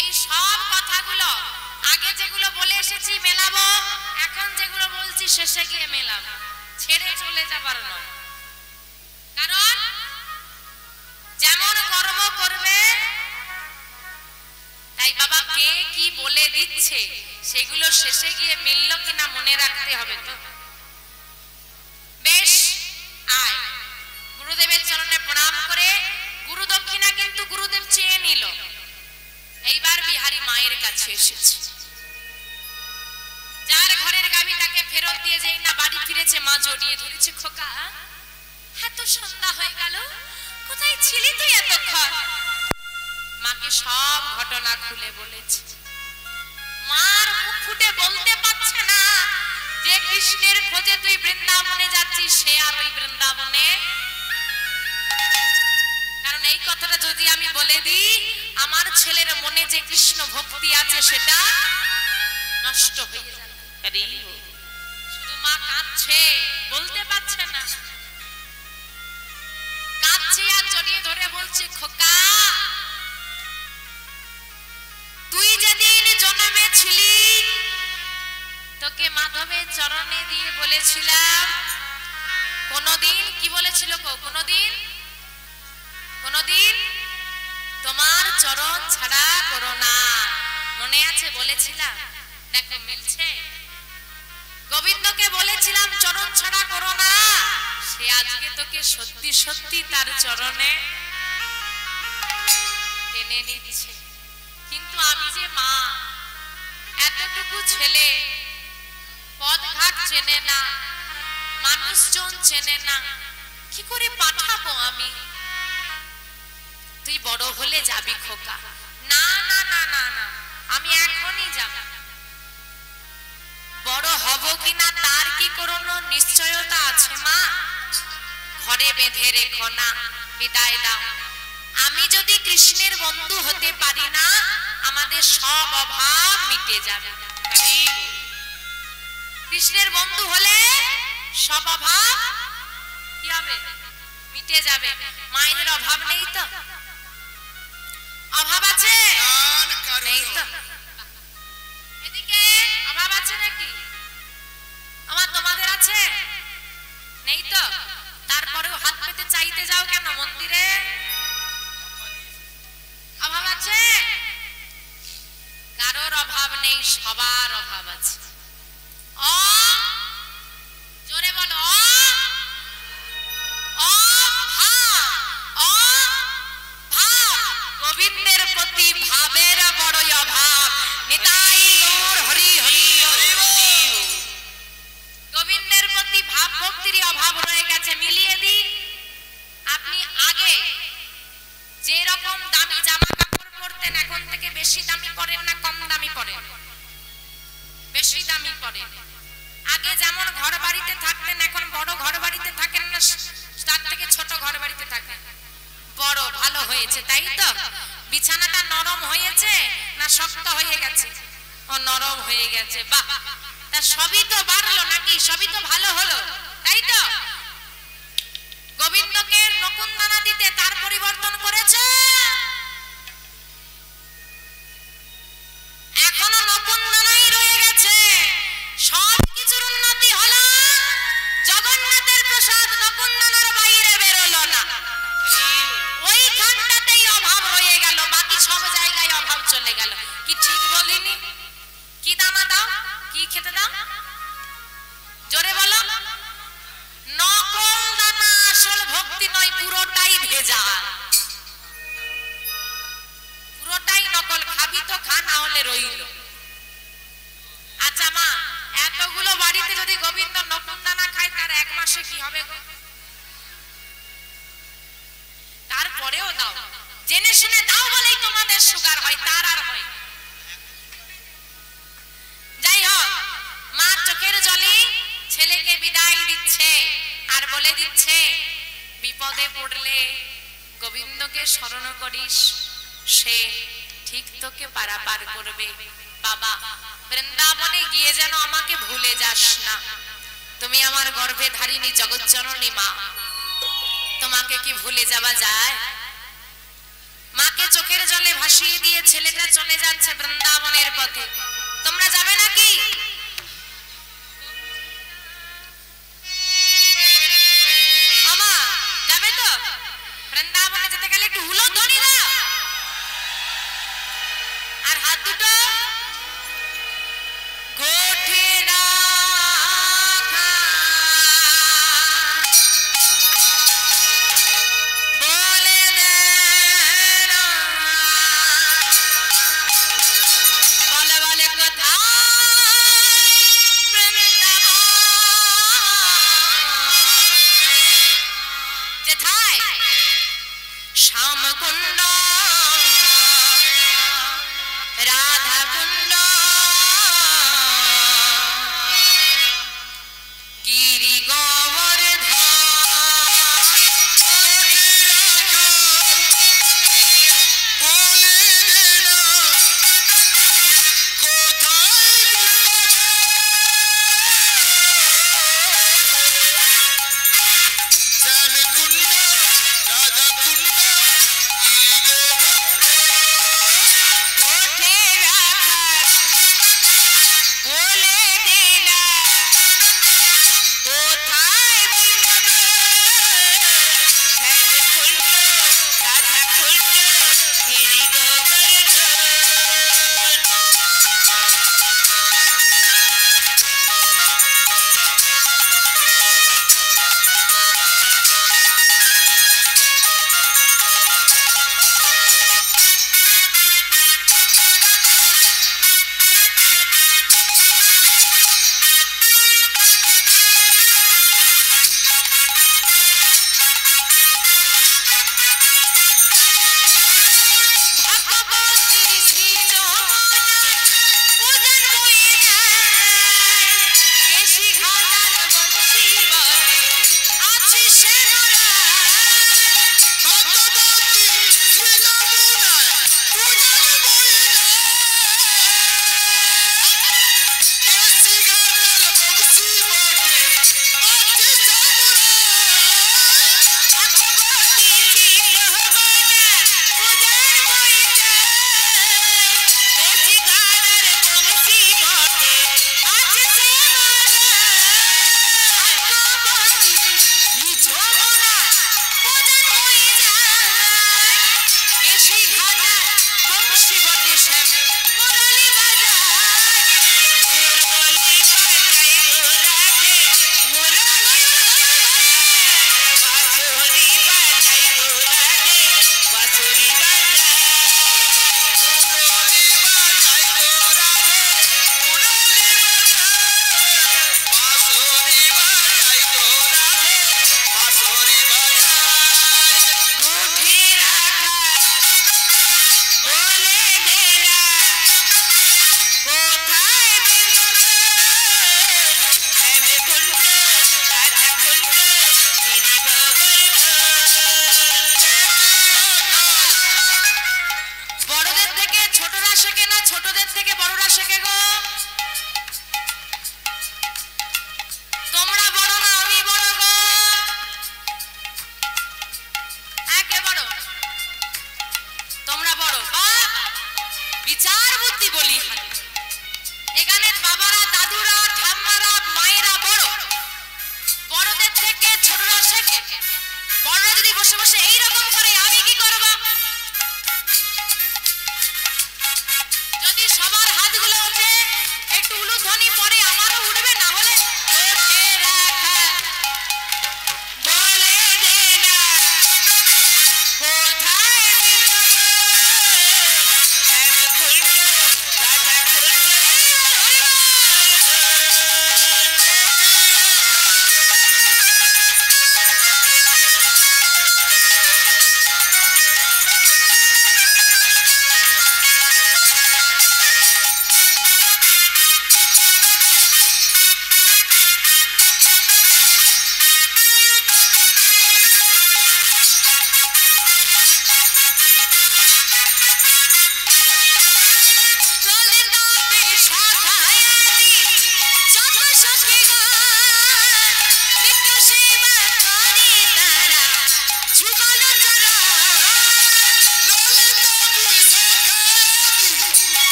এই সব কথাগুলো আগে যেগুলো বলে এসেছি মেলাবো, এখন যেগুলো বলছি শেষে গিয়ে মেলাবো, ছেড়ে চলে যাবার নয়। কারণ যেমন কর্ম করবে, তাই বাবা কে কি বলে দিচ্ছে সেগুলো শেষে গিয়ে মিলল কিনা মনে রাখতে হবে তো। বেশ, আয়। গুরুদেবের চরণে প্রণাম করে গুরু দক্ষিণা কিন্তু গুরুদেব চেয়ে নিল। এইবার বিহারী মায়ের কাছে এসেছে। যার ঘরের গাভী তাকে ফেরত দিয়ে যেই না বাড়ি ফিরেছে, মা জড়িয়ে ধরেছে। খোকা, এত সন্ধ্যা হয়ে গেল, কোথায় ছিলি তুই এতক্ষণ? মাকে সব ঘটনা খুলে বলেছে। মার মুখ ফুটে বলতে পারছে না যে কৃষ্ণের খোঁজে তুই বৃন্দাবনে যাচ্ছিস, সে আর ওই বৃন্দাবনে। কারণ এই কথাটা যদি আমি বলে দিই, আমার ছেলের মনে যে কৃষ্ণ ভক্তি আছে সেটা নষ্ট হয়ে যাবে। শুধু মা কাঁদছে, বলতে পারছে না। কাঁদছে আর জড়িয়ে ধরে বলছে, খোকা, তুই যেদিন জন্মেছিলি তোকে মাধবের চরণে দিয়ে বলেছিলাম, কোনদিন কি বলেছিল গো? কোনদিন তোমার চরণ ছাড়া করো না। মনে আছে? বলেছিলাম। দেখো মিলছে। গোবিন্দকে বলেছিলাম চরণ ছাড়া করো না, সে আজকে তোকে সত্যি সত্যি তার চরণে টেনে নিচ্ছে। কিন্তু আমি যে মা, এতটুকু ছেলে পথঘাট চেনে না, মানুষজন চেনে না, কি করে পাঠাবো আমি? তুই বড় হলে যাবি খোকা। না না না না না, আমি এখনই যাব। বড় হব কিনা তার কি কোনো নিশ্চয়তা আছে মা? ঘরে বেঁধে রেখো না, বিদায় দাও। আমি যদি কৃষ্ণের বন্ধু হতে পারি না, আমাদের সব অভাব মিটে যাবে। কৃষ্ণের বন্ধু হলে সব অভাব কি হবে? মিটে যাবে। মায়ের অভাব নেই তো? অভাব আছে? নেই তো? এদিকে অভাব আছে নাকি? আমার তোমাদের আছে? নেই তো? তারপরেও হাত পেতে চাইতে যাও কেন মন্দিরে? অভাব আছে? কারোর অভাব নেই, সবার অভাব আছে। জোরে বলো, গোবিন্দের প্রতি ভাবের বড়ই অভাব। নিতাই গৌর হরি হরি। গোবিন্দের প্রতি ভাব ভক্তির অভাব রয়ে গেছে। মিলিয়ে দিই, আপনি আগে যে রকম দামি জামা কাপড় পরতেন, এখন থেকে বেশি দামি পরেন না কম দামি পরেন? বেশি দামি পরেন। আগে যেমন ঘর বাড়িতে থাকতেন, এখন বড় ঘর বাড়িতে থাকেন না, তার থেকে ছোট ঘর বাড়িতে থাকেন। বড় ভালো হয়েছে, তাই তো? বিছানাটা নরম হয়েছে না শক্ত হয়ে গেছে? ও নরম হয়ে গেছে, বাহ। তা সবই তো বাড়লো নাকি? সবই তো ভালো হলো, তাই তো? গোবিন্দকে নকুনদানা দিতে তার পরিবর্তন করেছে? এখনো নকুনদানাই রয়ে গেছে। সব কিছুর উন্নতি হলো, জগন্নাথের রইল। আচ্ছা মা, এতগুলো বাড়িতে যদি গোবিন্দ নকুন্দা না খায় তার 1 মাসে কি হবে গো? তারপরেও দাও, জেনে শুনে দাও বলেই তোমাদের সুগার হয়, তার আর হয়। যাই হোক, মা চোখের জলে ছেলেকে বিদায় দিচ্ছে আর বলে দিচ্ছে, বিপদে পড়লে গোবিন্দকে স্মরণ করিস, সে ঠিক তোকে পারাপার করবে। বাবা, বৃন্দাবনে গিয়ে যেন আমাকে ভুলে যাস না, তুমি আমার গর্ভে ধারিণী জগৎজননী মা, তোমাকে কি ভুলে যাওয়া যায়? মাকে চোখের জলে ভাসিয়ে দিয়ে ছেলেটা চলে যাচ্ছে বৃন্দাবনের পথে। তোমরা যাবে নাকি? আমা যাবে তো? বৃন্দাবনে যেতে গেলে একটু হুলো ধ্বনি দাও, আর হাত দুটো গোঠে রাখা, বলে দে না, বলে বলে কোথায় বৃন্দাবন, যেথায় শ্যামকুণ্ড রাধা কুণ্ড গিরি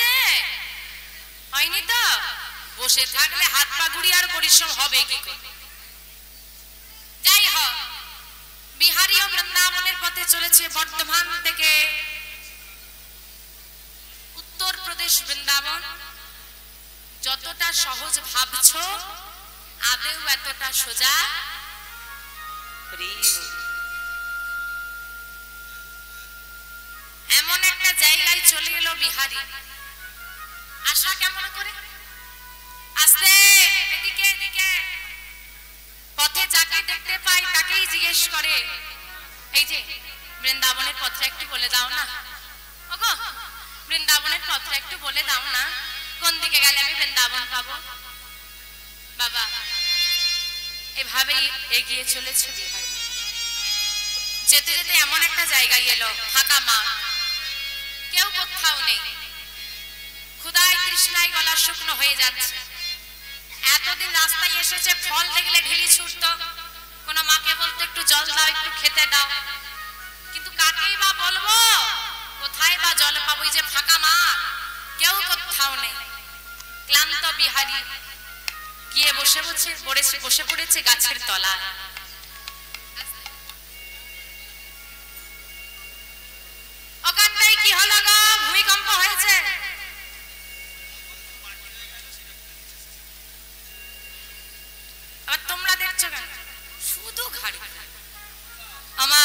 হয়েছে? হয়নি তো? বসে থাকলে হাত পা গুড়ি আর পরিশ্রম হবে কি করে? যাই হোক, বিহারী ও বৃন্দাবনের পথে চলেছে বর্ধমান থেকে উত্তরপ্রদেশ বৃন্দাবন। যতটা সহজ ভাবছো আদেও এতটা সোজা এমন একটা জায়গায় চলে এলো বিহারী। আশা কেমন করে? আস্তে, এদিকে এদিকে। পথে যাকে দেখতে পাই তাকেই জিজ্ঞেস করে, এই যে বৃন্দাবনের পথটা একটু বলে দাও না। ওগো, বৃন্দাবনের পথটা একটু বলে দাও না, কোন দিকে গেলে আমি বৃন্দাবন পাবো? বাবা, এভাবেই এগিয়ে চলেছে বিহারী। যেতে যেতে এমন একটা জায়গায় এলো, ফাঁকা মাঠ, কেউ কোথাও নেই। ক্ষুধায় তৃষ্ণায় গলা শুকনো হয়ে যাচ্ছে। এতদিন রাস্তায় এসেছে, ফল দেখলে ঢিলি ছুটতো, কোনো মাকে বলতো একটু জল দাও, একটু খেতে দাও, কিন্তু কাকেই বা বলবো, কোথায় বা জল পাবো? যে ফাঁকা মাঠ, কেউ কোথাও নেই। ক্লান্ত বিহারী গিয়ে বসে পড়েছে গাছের তলায়। ওখানটায় কি হলো গো? ভূমিকম্প হয়েছে? আবার তোমরা দেখছো কেন? শুধু ঘাড়ি। আমা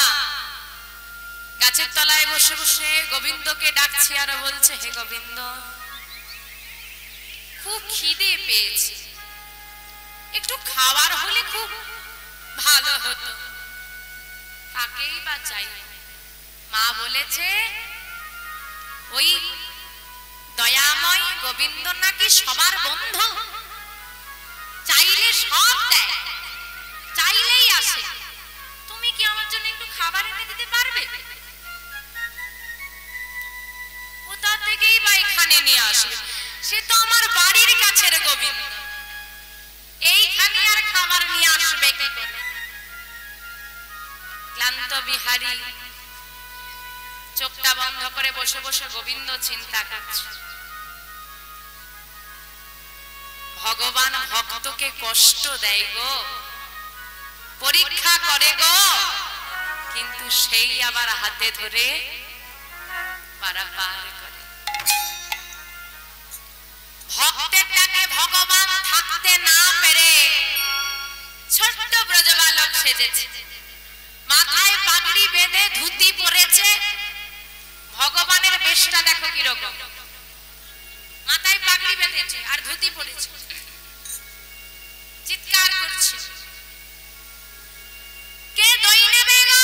গাছের তলায় বসে বসে গোবিন্দকে ডাকছে আর বলছে, হে গোবিন্দ, খুব খিদে পেয়েছে, একটু খাবার হলে খুব ভালো হতো। কাকেই বা চাই? মা বলেছে ওই দয়াময় গোবিন্দ নাকি সবার বন্ধু, চাইলে সব দেয়, চাইলেই আসে। তুমি কি আমার জন্য একটু খাবার এনে দিতে পারবে? কোথা থেকেই বা এখানে নিয়ে আসবে? সে তো আমার বাড়ির কাছের গোবিন্দ, এইখানে আর খাবার নিয়ে আসবে কি করে? ক্লান্ত বিহারী চোখটা বন্ধ করে বসে বসে গোবিন্দ চিন্তা করছে। ভগবান ভক্তকে কষ্ট দেয় গো, পরীক্ষা করে গো, কিন্তু সেই আবার হাতে ধরে পারাপার করে। ভক্তের ডাকে ভগবান থাকতে না পেরে ছোট্ট ব্রজবালক সেজেছে, মাথায় পাগড়ি বেঁধে ধুতি পরেছে। ভগবানের বেশটা দেখো কিরকম, মাথায় পাগড়ি বেঁধেছে আর ধুতি পরেছে, চিৎকার করছে, কে দই নেবে গো?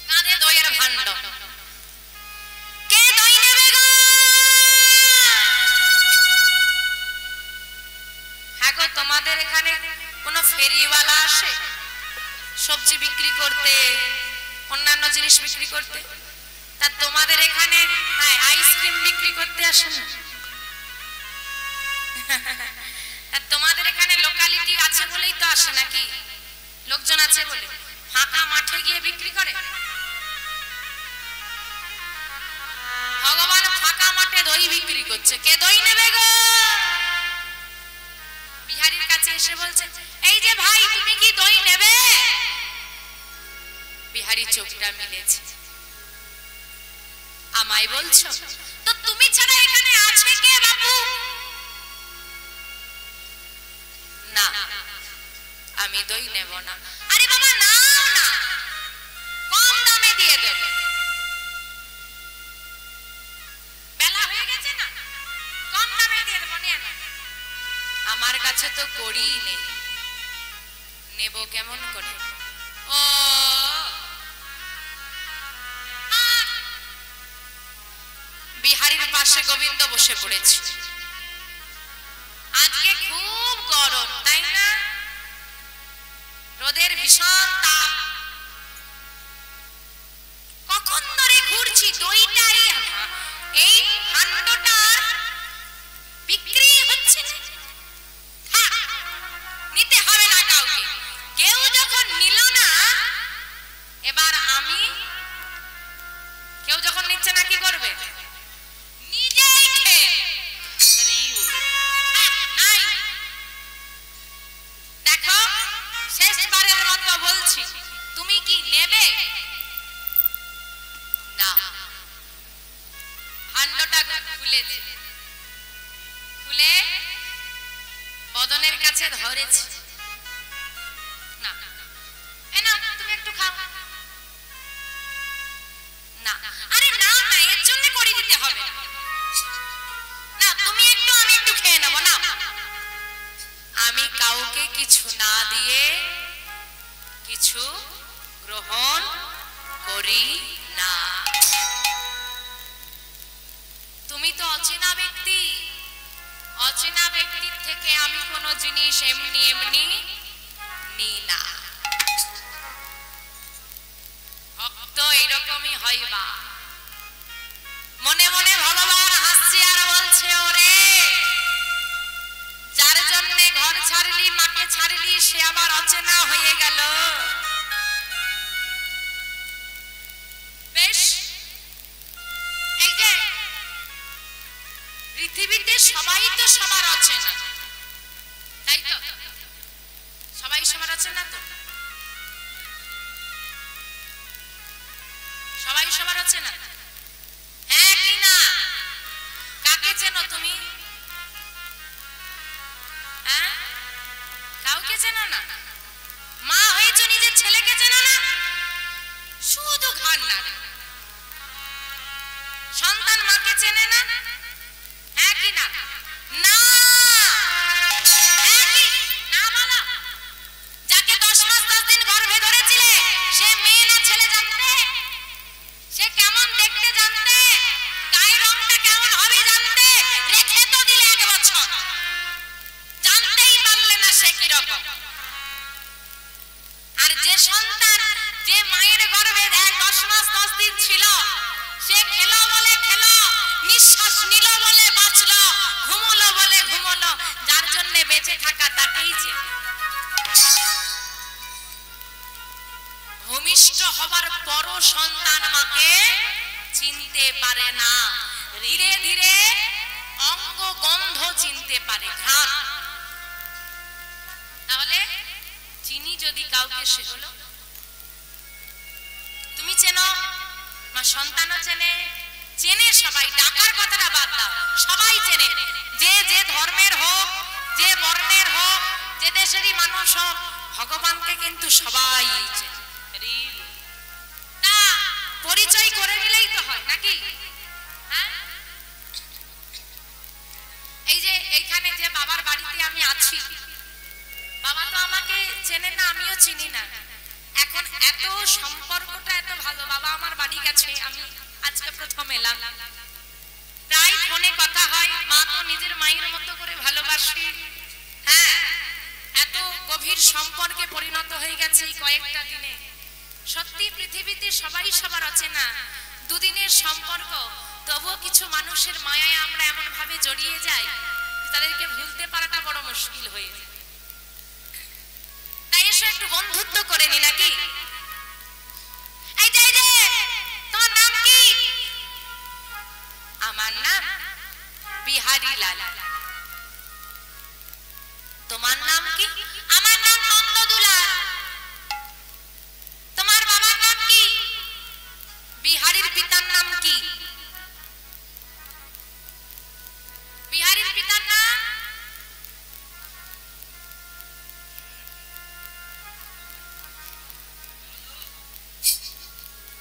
কাঁধে দইয়ের ভাণ্ড, কে দই নেবে গো? হ্যাঁ গো, তোমাদের এখানে কোনো ফেরিওয়ালা আসে সবজি বিক্রি করতে, অন্যান্য জিনিস বিক্রি করতে? তা তোমাদের এখানে আইসক্রিম বিক্রি করতে আসে না? তোমাদের এখানে লোকালিটি আছে বলেই তো আসে নাকি? লোকজন আছে বলে ফাঁকা মাঠে গিয়ে বিক্রি করে? ভগবান ফাঁকা মাঠে দই বিক্রি করছে, কে দই নেবে গো? বিহারীর কাছে এসে বলছে, এই যে ভাই, তুমি কি দই নেবে? বিহারী চোখটা মিলেছে, আমায় বলছো? তো তুমি ছাড়া এখানে আছে কে বাবু? না, আমি দই নেব না। আরে বাবা, নাও না, কম দামে দিয়ে দেব। বেলা হয়ে গেছে না, কম দামে দিয়ে দেব, নিয়ে নাও। আমার কাছে তো কড়ি নেই, নেব কেমন করে? ও বিহারীর পাশে গোবিন্দ বসে পড়েছে। আজকে খুব গরম, তাই না? রোদের ভীষণ তাপ। কখন ধরে ঘুরছি, দইটাই এই ভাণ্ডটা বিক্রি হচ্ছে না। নিতে হবে না কাউকে, কেউ যখন নিল না, এবার আমি, কেউ কি করবে? নিজেই খেয়ে নাই। দেখো শেষবারের মতো বলছি, তুমি কি নেবে? না। ভাণ্ডটা খুলেছে, খুলে বদনের কাছে ধরেছে। না, এ না তুমি একটু খাও। না, আরে না না, এর জন্য করে দিতে হবে না। তুমি একটু, আমি একটু খেয়ে নেবো না। আমি কাউকে কিছু না দিয়ে কিছু গ্রহণ করি না। তুমি তো অচেনা ব্যক্তি, অচেনা ব্যক্তির থেকে আমি কোনো জিনিস এমনি এমনি নিই না। ভক্ত এরকমই হইবা। মনে মনে ভগবান হাসছে আর বলছে, ওরে যার জন্য ঘর ছাড়লি, মাকে ছাড়লি, সে আবার অচেনা হয়ে গেল। বেশ, এই যে পৃথিবীতে সবাই তো সবার অচেনা, তাই তো? সবাই সবার অচেনা তো? সবাই সবার অচেনা? হ্যাঁ কি না? কাকে চেনো তুমি? হ্যাঁ, কাউকে চেনো না? মা হয়েছো, নিজের ছেলেকে চেনো না? শুধু ঘাড় নাড়ে। সন্তান মাকে চেনে না? হ্যাঁ কি না? না। হ্যাঁ কি না বলো? যাকে 10 মাস 10 দিন গর্ভে ধরেছিলে, সে মেয়ে না ছেলে জানতে? সে কেমন দেখতে জানতে? গায়ের রংটা কেমন হবে জানতে? রেখে তো দিলে 1 বছর, জানতেই পারলে না সে কি রকম। আর যে সন্তান যে মায়ের গর্ভে 10 মাস 10 দিন ছিল, সে খেলো বলে খেলো, নিঃশ্বাস নিল বলে বাঁচলো, ঘুমলো বলে ঘুমলো, যার জন্য বেঁচে থাকা তাকেই চেনে। ভূমিষ্ঠ হবার পরও সন্তান মাকে চিনতে পারে না। ধীরে ধীরে অঙ্গ গন্ধ চিনতে পারে, ঘ্রাণ। তাহলে চিনি যদি কাউকে, সে হলো তুমি। চেনো? মা সন্তানও চেনে, চেনে সবাই। ডাকার কথাটা বাদ দাও, সবাই চেনে। যে যে ধর্মের হোক, যে বর্ণের হোক, যে দেশেরই মানুষ হোক, ভগবানকে কিন্তু সবাই চেনে। না, পরিচয় করে নিলেই তো হয় নাকি? হ্যাঁ, এই যে এইখানে যে বাবার বাড়িতে আমি আছি, বাবা তো আমাকে চেনে না, আমিও চিনি না। এখন এত সম্পর্কটা এত ভালো, বাবা আমার বাড়ি গেছে, আমি আজকে প্রথম এলাম। প্রায় ফোনে কথা হয়, মা তো নিজের মায়ের মতো করে ভালোবাসি। হ্যাঁ, এত গভীর সম্পর্কে পরিণত হয়ে গেছে এই কয়েকটা দিনে। সত্যি পৃথিবীতে সবাই সবার অচেনা। দুদিনের সম্পর্ক, তবুও কিছু মানুষের মায়ায় আমরা এমন ভাবে জড়িয়ে যাই, তাদেরকে ভুলতে পারাটা বড় মুশকিল হয়ে যায়। তাই এসে একটু বন্ধুত্ব করে নি নাকি? এই যে তোমার নাম কি? আমার নাম বিহারী লাল। তোমার নাম কি? আমার নাম নন্দদুলাল। তোমার বাবার নাম কি? বিহারীর পিতার নাম কি? বিহারীর পিতার নাম?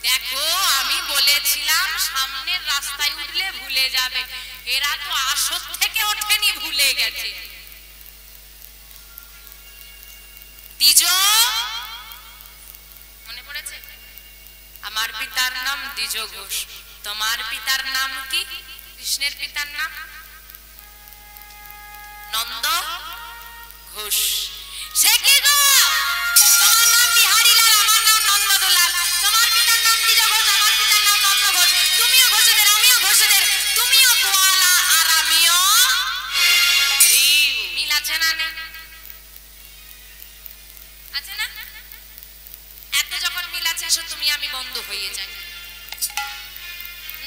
দেখো, আমি বলেছিলাম সামনের রাস্তায় উঠলে ভুলে যাবে। এরা তো আসর থেকে ওঠেনি, ভুলে গেছে। দ্বিজ, মনে পড়েছে? আমার পিতার নাম দ্বিজ ঘোষ। তোমার পিতার নাম কি? কৃষ্ণের পিতার নাম নন্দ ঘোষ। সে কি গো, তোমার নাম বিহারী লাল, আমার নাম নন্দদুলাল। তোমার পিতার নাম দ্বিজ ঘোষ, আমার পিতার নাম নন্দ ঘোষ। তুমিও ঘোষদের, আমিও ঘোষদের। তুমিও গোয়ালা আর আমিও মিল আছে না? নেই? আছে না? এত যখন মিল আছে, এসো তুমি আমি বন্ধু হয়ে যাই।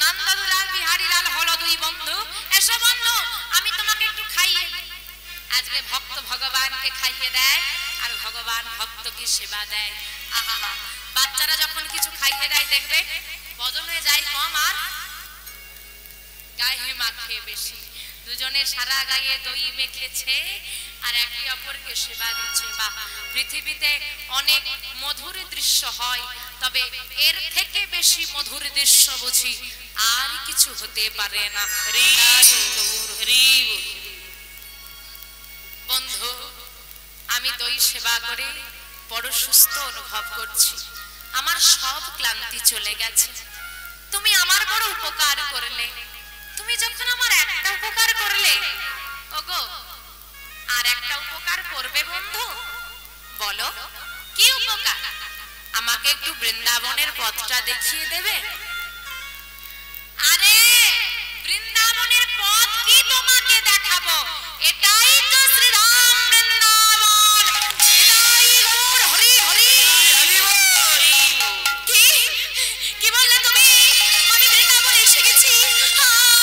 নন্দলাল বিহারী লাল হলো দুই বন্ধু, এসো বন্ধু আমি তোমাকে একটু খাইয়ে দিই। আজকে ভক্ত ভগবানকে খাইয়ে দেয় আর ভগবান ভক্তকে সেবা দেয়। আহা, বাচ্চারা যখন কিছু খাইয়ে দেয় দেখবে বদন হয়ে যায় কম আর গায়ে মাখে বেশি। দুজনে সারা গায়ে দই মেখেছে আর একে অপরকে সেবা দিচ্ছে। বা পৃথিবীতে অনেক মধুর দৃশ্য হয়, তবে এর থেকে বেশি মধুর দৃশ্য বুঝি আর কিছু হতে পারে না। বন্ধু, আমি দই সেবা করে বড় সুস্থ অনুভব করছি, আমার সব ক্লান্তি চলে গেছে। তুমি আমার বড় উপকার করলে। তুমি যখন আমার একটা উপকার করলে, ওগো আর একটা উপকার করবে বন্ধু? বলো কি উপকার? আমাকে একটু বৃন্দাবনের পথটা দেখিয়ে দেবে? আরে বৃন্দাবনের পথ কি তোমাকে দেখাবো? এটাই তো শ্রীরাম বৃন্দাবন। এটাই গৌর হরি হরি হরি বল। কি বললে তুমি? আমি বৃন্দাবনে এসে গেছি।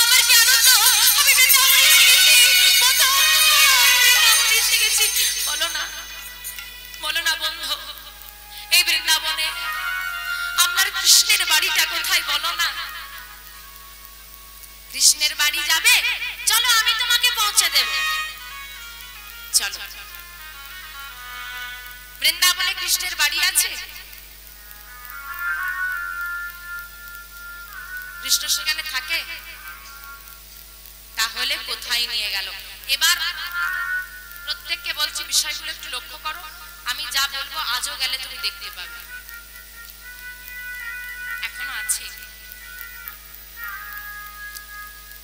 আমার কি আনন্দ! আমি বৃন্দাবনে এসে গেছি। বৃন্দাবনে এসে গেছি। বলো না, বলো না বন্ধু, এই বৃন্দাবনে আমার কৃষ্ণের বাড়িটা কোথায় বলো না? কৃষ্ণের বাড়ি যাবে? চলো আমি তোমাকে পৌঁছে দেব। চলো। বৃন্দাবনে কৃষ্ণের বাড়ি আছে? কৃষ্ণ সেখানে থাকে? তাহলে কোথায় নিয়ে গেল? এবার প্রত্যেককে বলছি বিষয়গুলো একটু লক্ষ্য করো। আমি যা বলবো আজও গেলে তুমি দেখতে পাবে। এখনো আছে।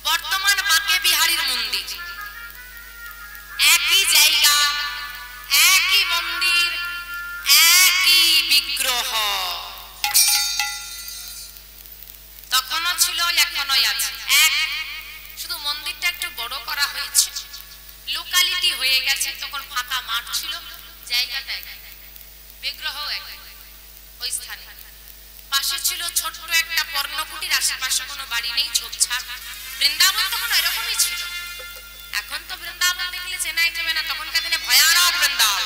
বর্তমান বাঁকে বিহারীর মন্দির, একই জায়গা, একই মন্দির, একই বিগ্রহ। তখনও ছিল, এখনো আছে এক, শুধু মন্দিরটা একটু বড় করা হয়েছে, লোকালিটি হয়ে গেছে। তখন ফাঁকা মাঠ ছিল, জায়গাটা বিগ্রহ ওই স্থানে। পাশে ছিল ছোট্ট একটা পর্ণকুটির, আশেপাশে কোনো বাড়ি নেই, ঝোপঝাড়। বৃন্দাবন তখন এরকমই ছিল। এখন তো বৃন্দাবন দেখলে চেনাই যাবে না, তখনকার দিনে ভয়ানক বৃন্দাবন।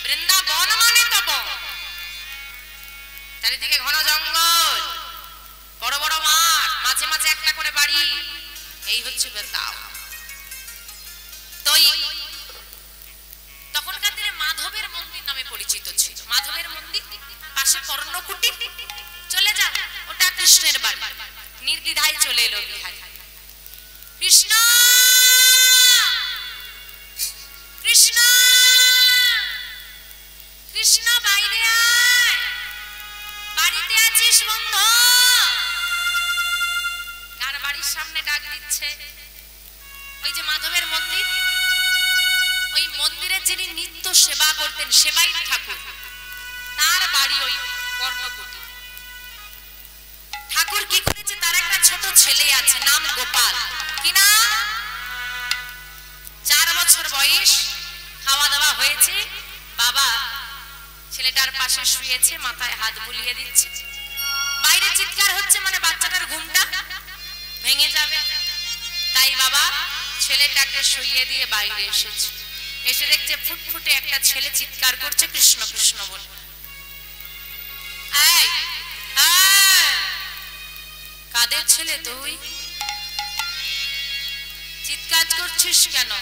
বৃন্দাবন মানে তব, চারিদিকে ঘন জঙ্গল, বড় বড় মাঠ, মাঝে মাঝে একটা করে বাড়ি, এই হচ্ছে বৃন্দাবন। তখনকার দিনে মাধবের মন্দির নামে পরিচিত ছিল। মাধবের মন্দির, পাশে পর্ণকুটি, চলে যা, ওটা কৃষ্ণের বাড়ি। নির্দ্বিধায় চলে এলো বিহারী। কৃষ্ণ কৃষ্ণ কৃষ্ণ, বাইরে আয়, বাড়িতে আছিস বন্ধু? কার বাড়ির সামনে ডাক দিচ্ছে? ওই যে মাধবের মন্দির, ওই মন্দিরে যিনি নিত্য সেবা করতেন, সেবাই ঠাকুর, তার বাড়ি ওই কর্ণকুটি। ঠাকুর কি করেছে? তার একটা ছোট ছেলে আছে, নাম গোপাল। কি নাম? 4 বছর বয়স, খাওয়া দাওয়া হয়েছে, বাবা ছেলেটার পাশে শুয়েছে, মাথায় হাত বুলিয়ে দিচ্ছে। বাইরে চিৎকার হচ্ছে, মানে বাচ্চাটার ঘুমটা ভেঙে যাবে, তাই বাবা ছেলেটাকে শুইয়ে দিয়ে বাইরে এসেছে। এসে দেখছে ফুটফুটে একটা ছেলে চিৎকার করছে কৃষ্ণ কৃষ্ণ বলে। কাদের ছেলে তুই? চিৎকার করছিস কেন?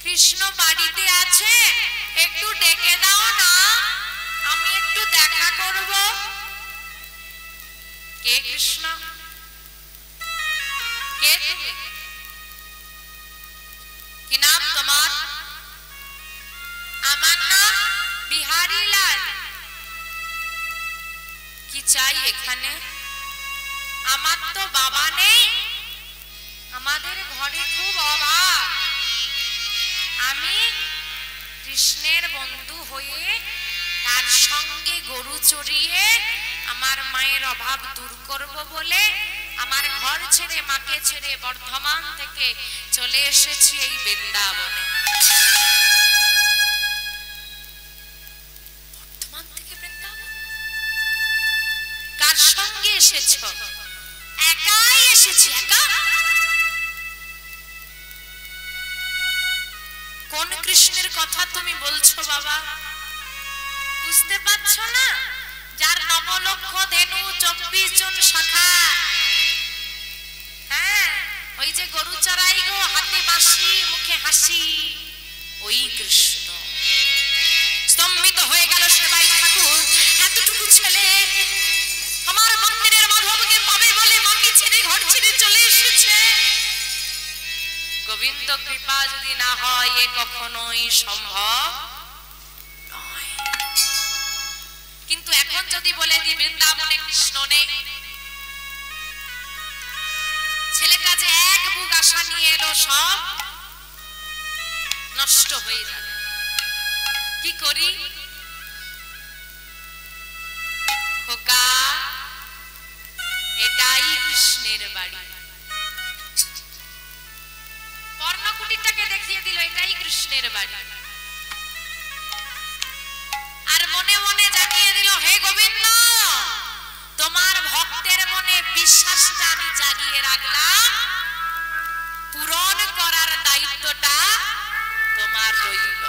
কৃষ্ণ বাড়িতে আছে, একটু ডেকে দাও না, আমি একটু দেখা করব। কে কৃষ্ণ? কে তুমি? কি নাম তোমার? আমার নাম বিহারী লাল। কি চাই এখানে? আমার তো বাবা নেই, আমাদের ঘরে খুব অভাব। আমি কৃষ্ণের বন্ধু হয়ে তার সঙ্গে গরু চড়িয়ে আমার মায়ের অভাব দূর করব বলে আমার ঘর ছেড়ে, মাকে ছেড়ে বর্ধমান থেকে চলে এসেছি এই বৃন্দাবনে। বর্ধমান থেকে বৃন্দাবন? এসেছো? একাই এসেছি, একা? কোন কৃষ্ণের কথা তুমি বলছো বাবা? বুঝতে পারছো না? যার নবলক্ষ ধেনু 24 জন শাখা, হ্যাঁ, ওই যে গরু চড়াই গো, হাতে বাঁশি মুখে হাসি, ওই কৃষ্ণ। স্তম্ভিত হয়ে গেল সেবাই ঠাকুর। এতটুকু ছেলে আমার মন্দিরের মাধবকে পাবে বলে মাকে ছেড়ে ঘর ছেড়ে চলে এসেছে। গোবিন্দ কৃপা যদি না হয় এ কখনোই সম্ভব নয়। কিন্তু এখন যদি বলে দি বৃন্দাবনে কৃষ্ণ নেই, ছেলেটা যে এক বুক আশা নিয়ে এলো সব নষ্ট হয়ে যাবে। কি করি? খোকা, এটাই কৃষ্ণের বাড়ি। পর্ণকুটিটাকে দেখিয়ে দিল এটাই কৃষ্ণের বাড়ি। আর মনে মনে জানিয়ে দিল, হে গোবিন্দ, তোমার ভক্তের মনে বিশ্বাসটা আমি জাগিয়ে রাখলাম, পূরণ করার দায়িত্বটা তোমার রইল।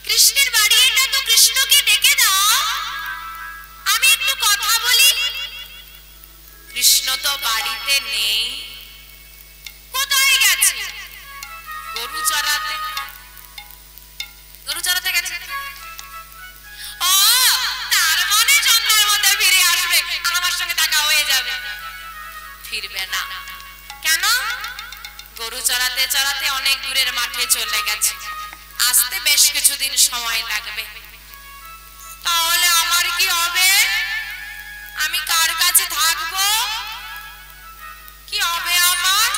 কৃষ্ণের বাড়ি এটা, তো কৃষ্ণকে ডেকে দাও, আমি একটু কথা বলি। কৃষ্ণ তো বাড়িতে নেই, কোথায় গেছে? গরু চড়াতে। গরু চড়াতে গেছে। ও, তার মানে সন্ধ্যার মধ্যে ফিরে আসবে, আমার সঙ্গে দেখা হয়ে যাবে। ফিরবে না। কেন? গরু চড়াতে চড়াতে অনেক দূরের মাঠে চলে গেছে, আসতে বেশ কিছুদিন সময় লাগবে। তাহলে আমার কি হবে? আমি কার কাছে থাকবো? কি হবে আমার?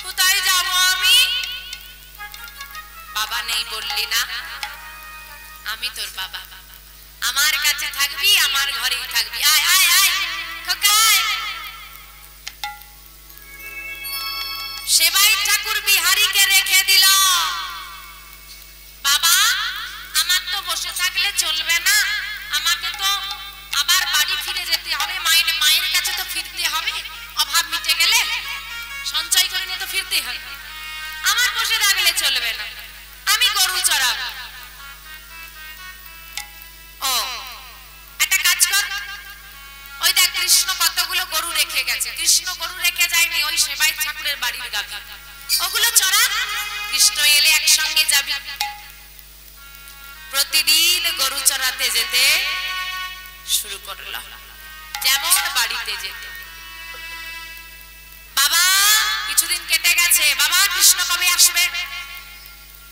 কোথায় যাব আমি? বাবা নেই বললি না? আমি তোর বাবা, আমার কাছে থাকবি, আমার ঘরেই থাকবি। আয় আয় আয় খোকায়। সেবাই ঠাকুর বিহারীকে রেখে দিল। বাবা, আমার তো বসে থাকলে চলবে না, আমাকে তো আবার বাড়ি ফিরে যেতে হবে, মায়ের কাছে তো ফিরতে হবে। অভাব মিটে গেলে সঞ্চয় করে নিয়ে তো ফিরতে হবে, আমার বসে থাকলে চলবে না, আমি গরু চড়াবো। ও, একটা কাজ কর, ওই দেখ কৃষ্ণ কতগুলো গরু রেখে গেছে। কৃষ্ণ গরু রেখে যায়নি, ওই সেবাই ঠাকুরের বাড়ির গাভী, ওগুলো চড়া। কৃষ্ণ এলে একসঙ্গে যাবি। প্রতিদিন গরু চড়াতে যেতে শুরু করলো, যেমন বাড়িতে যেত। বাবা, কিছুদিন কেটে গেছে, বাবা কৃষ্ণ কবে আসবে?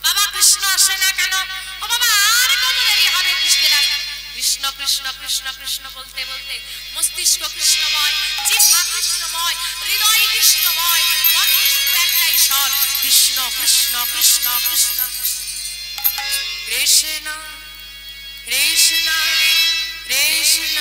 বাবা কৃষ্ণ আসে না কেন? ও বাবা, আর কত দেরি হবে কৃষ্ণের আসতে? কৃষ্ণ কৃষ্ণ কৃষ্ণ কৃষ্ণ বলতে বলতে মস্তিষ্ক কৃষ্ণময়, জিহ্বা কৃষ্ণময়, হৃদয় কৃষ্ণময়, কণ্ঠে শুধু একটাই স্বর, কৃষ্ণ কৃষ্ণ কৃষ্ণ কৃষ্ণ কৃষ্ণ কৃষ্ণ কৃষ্ণ কৃষ্ণ।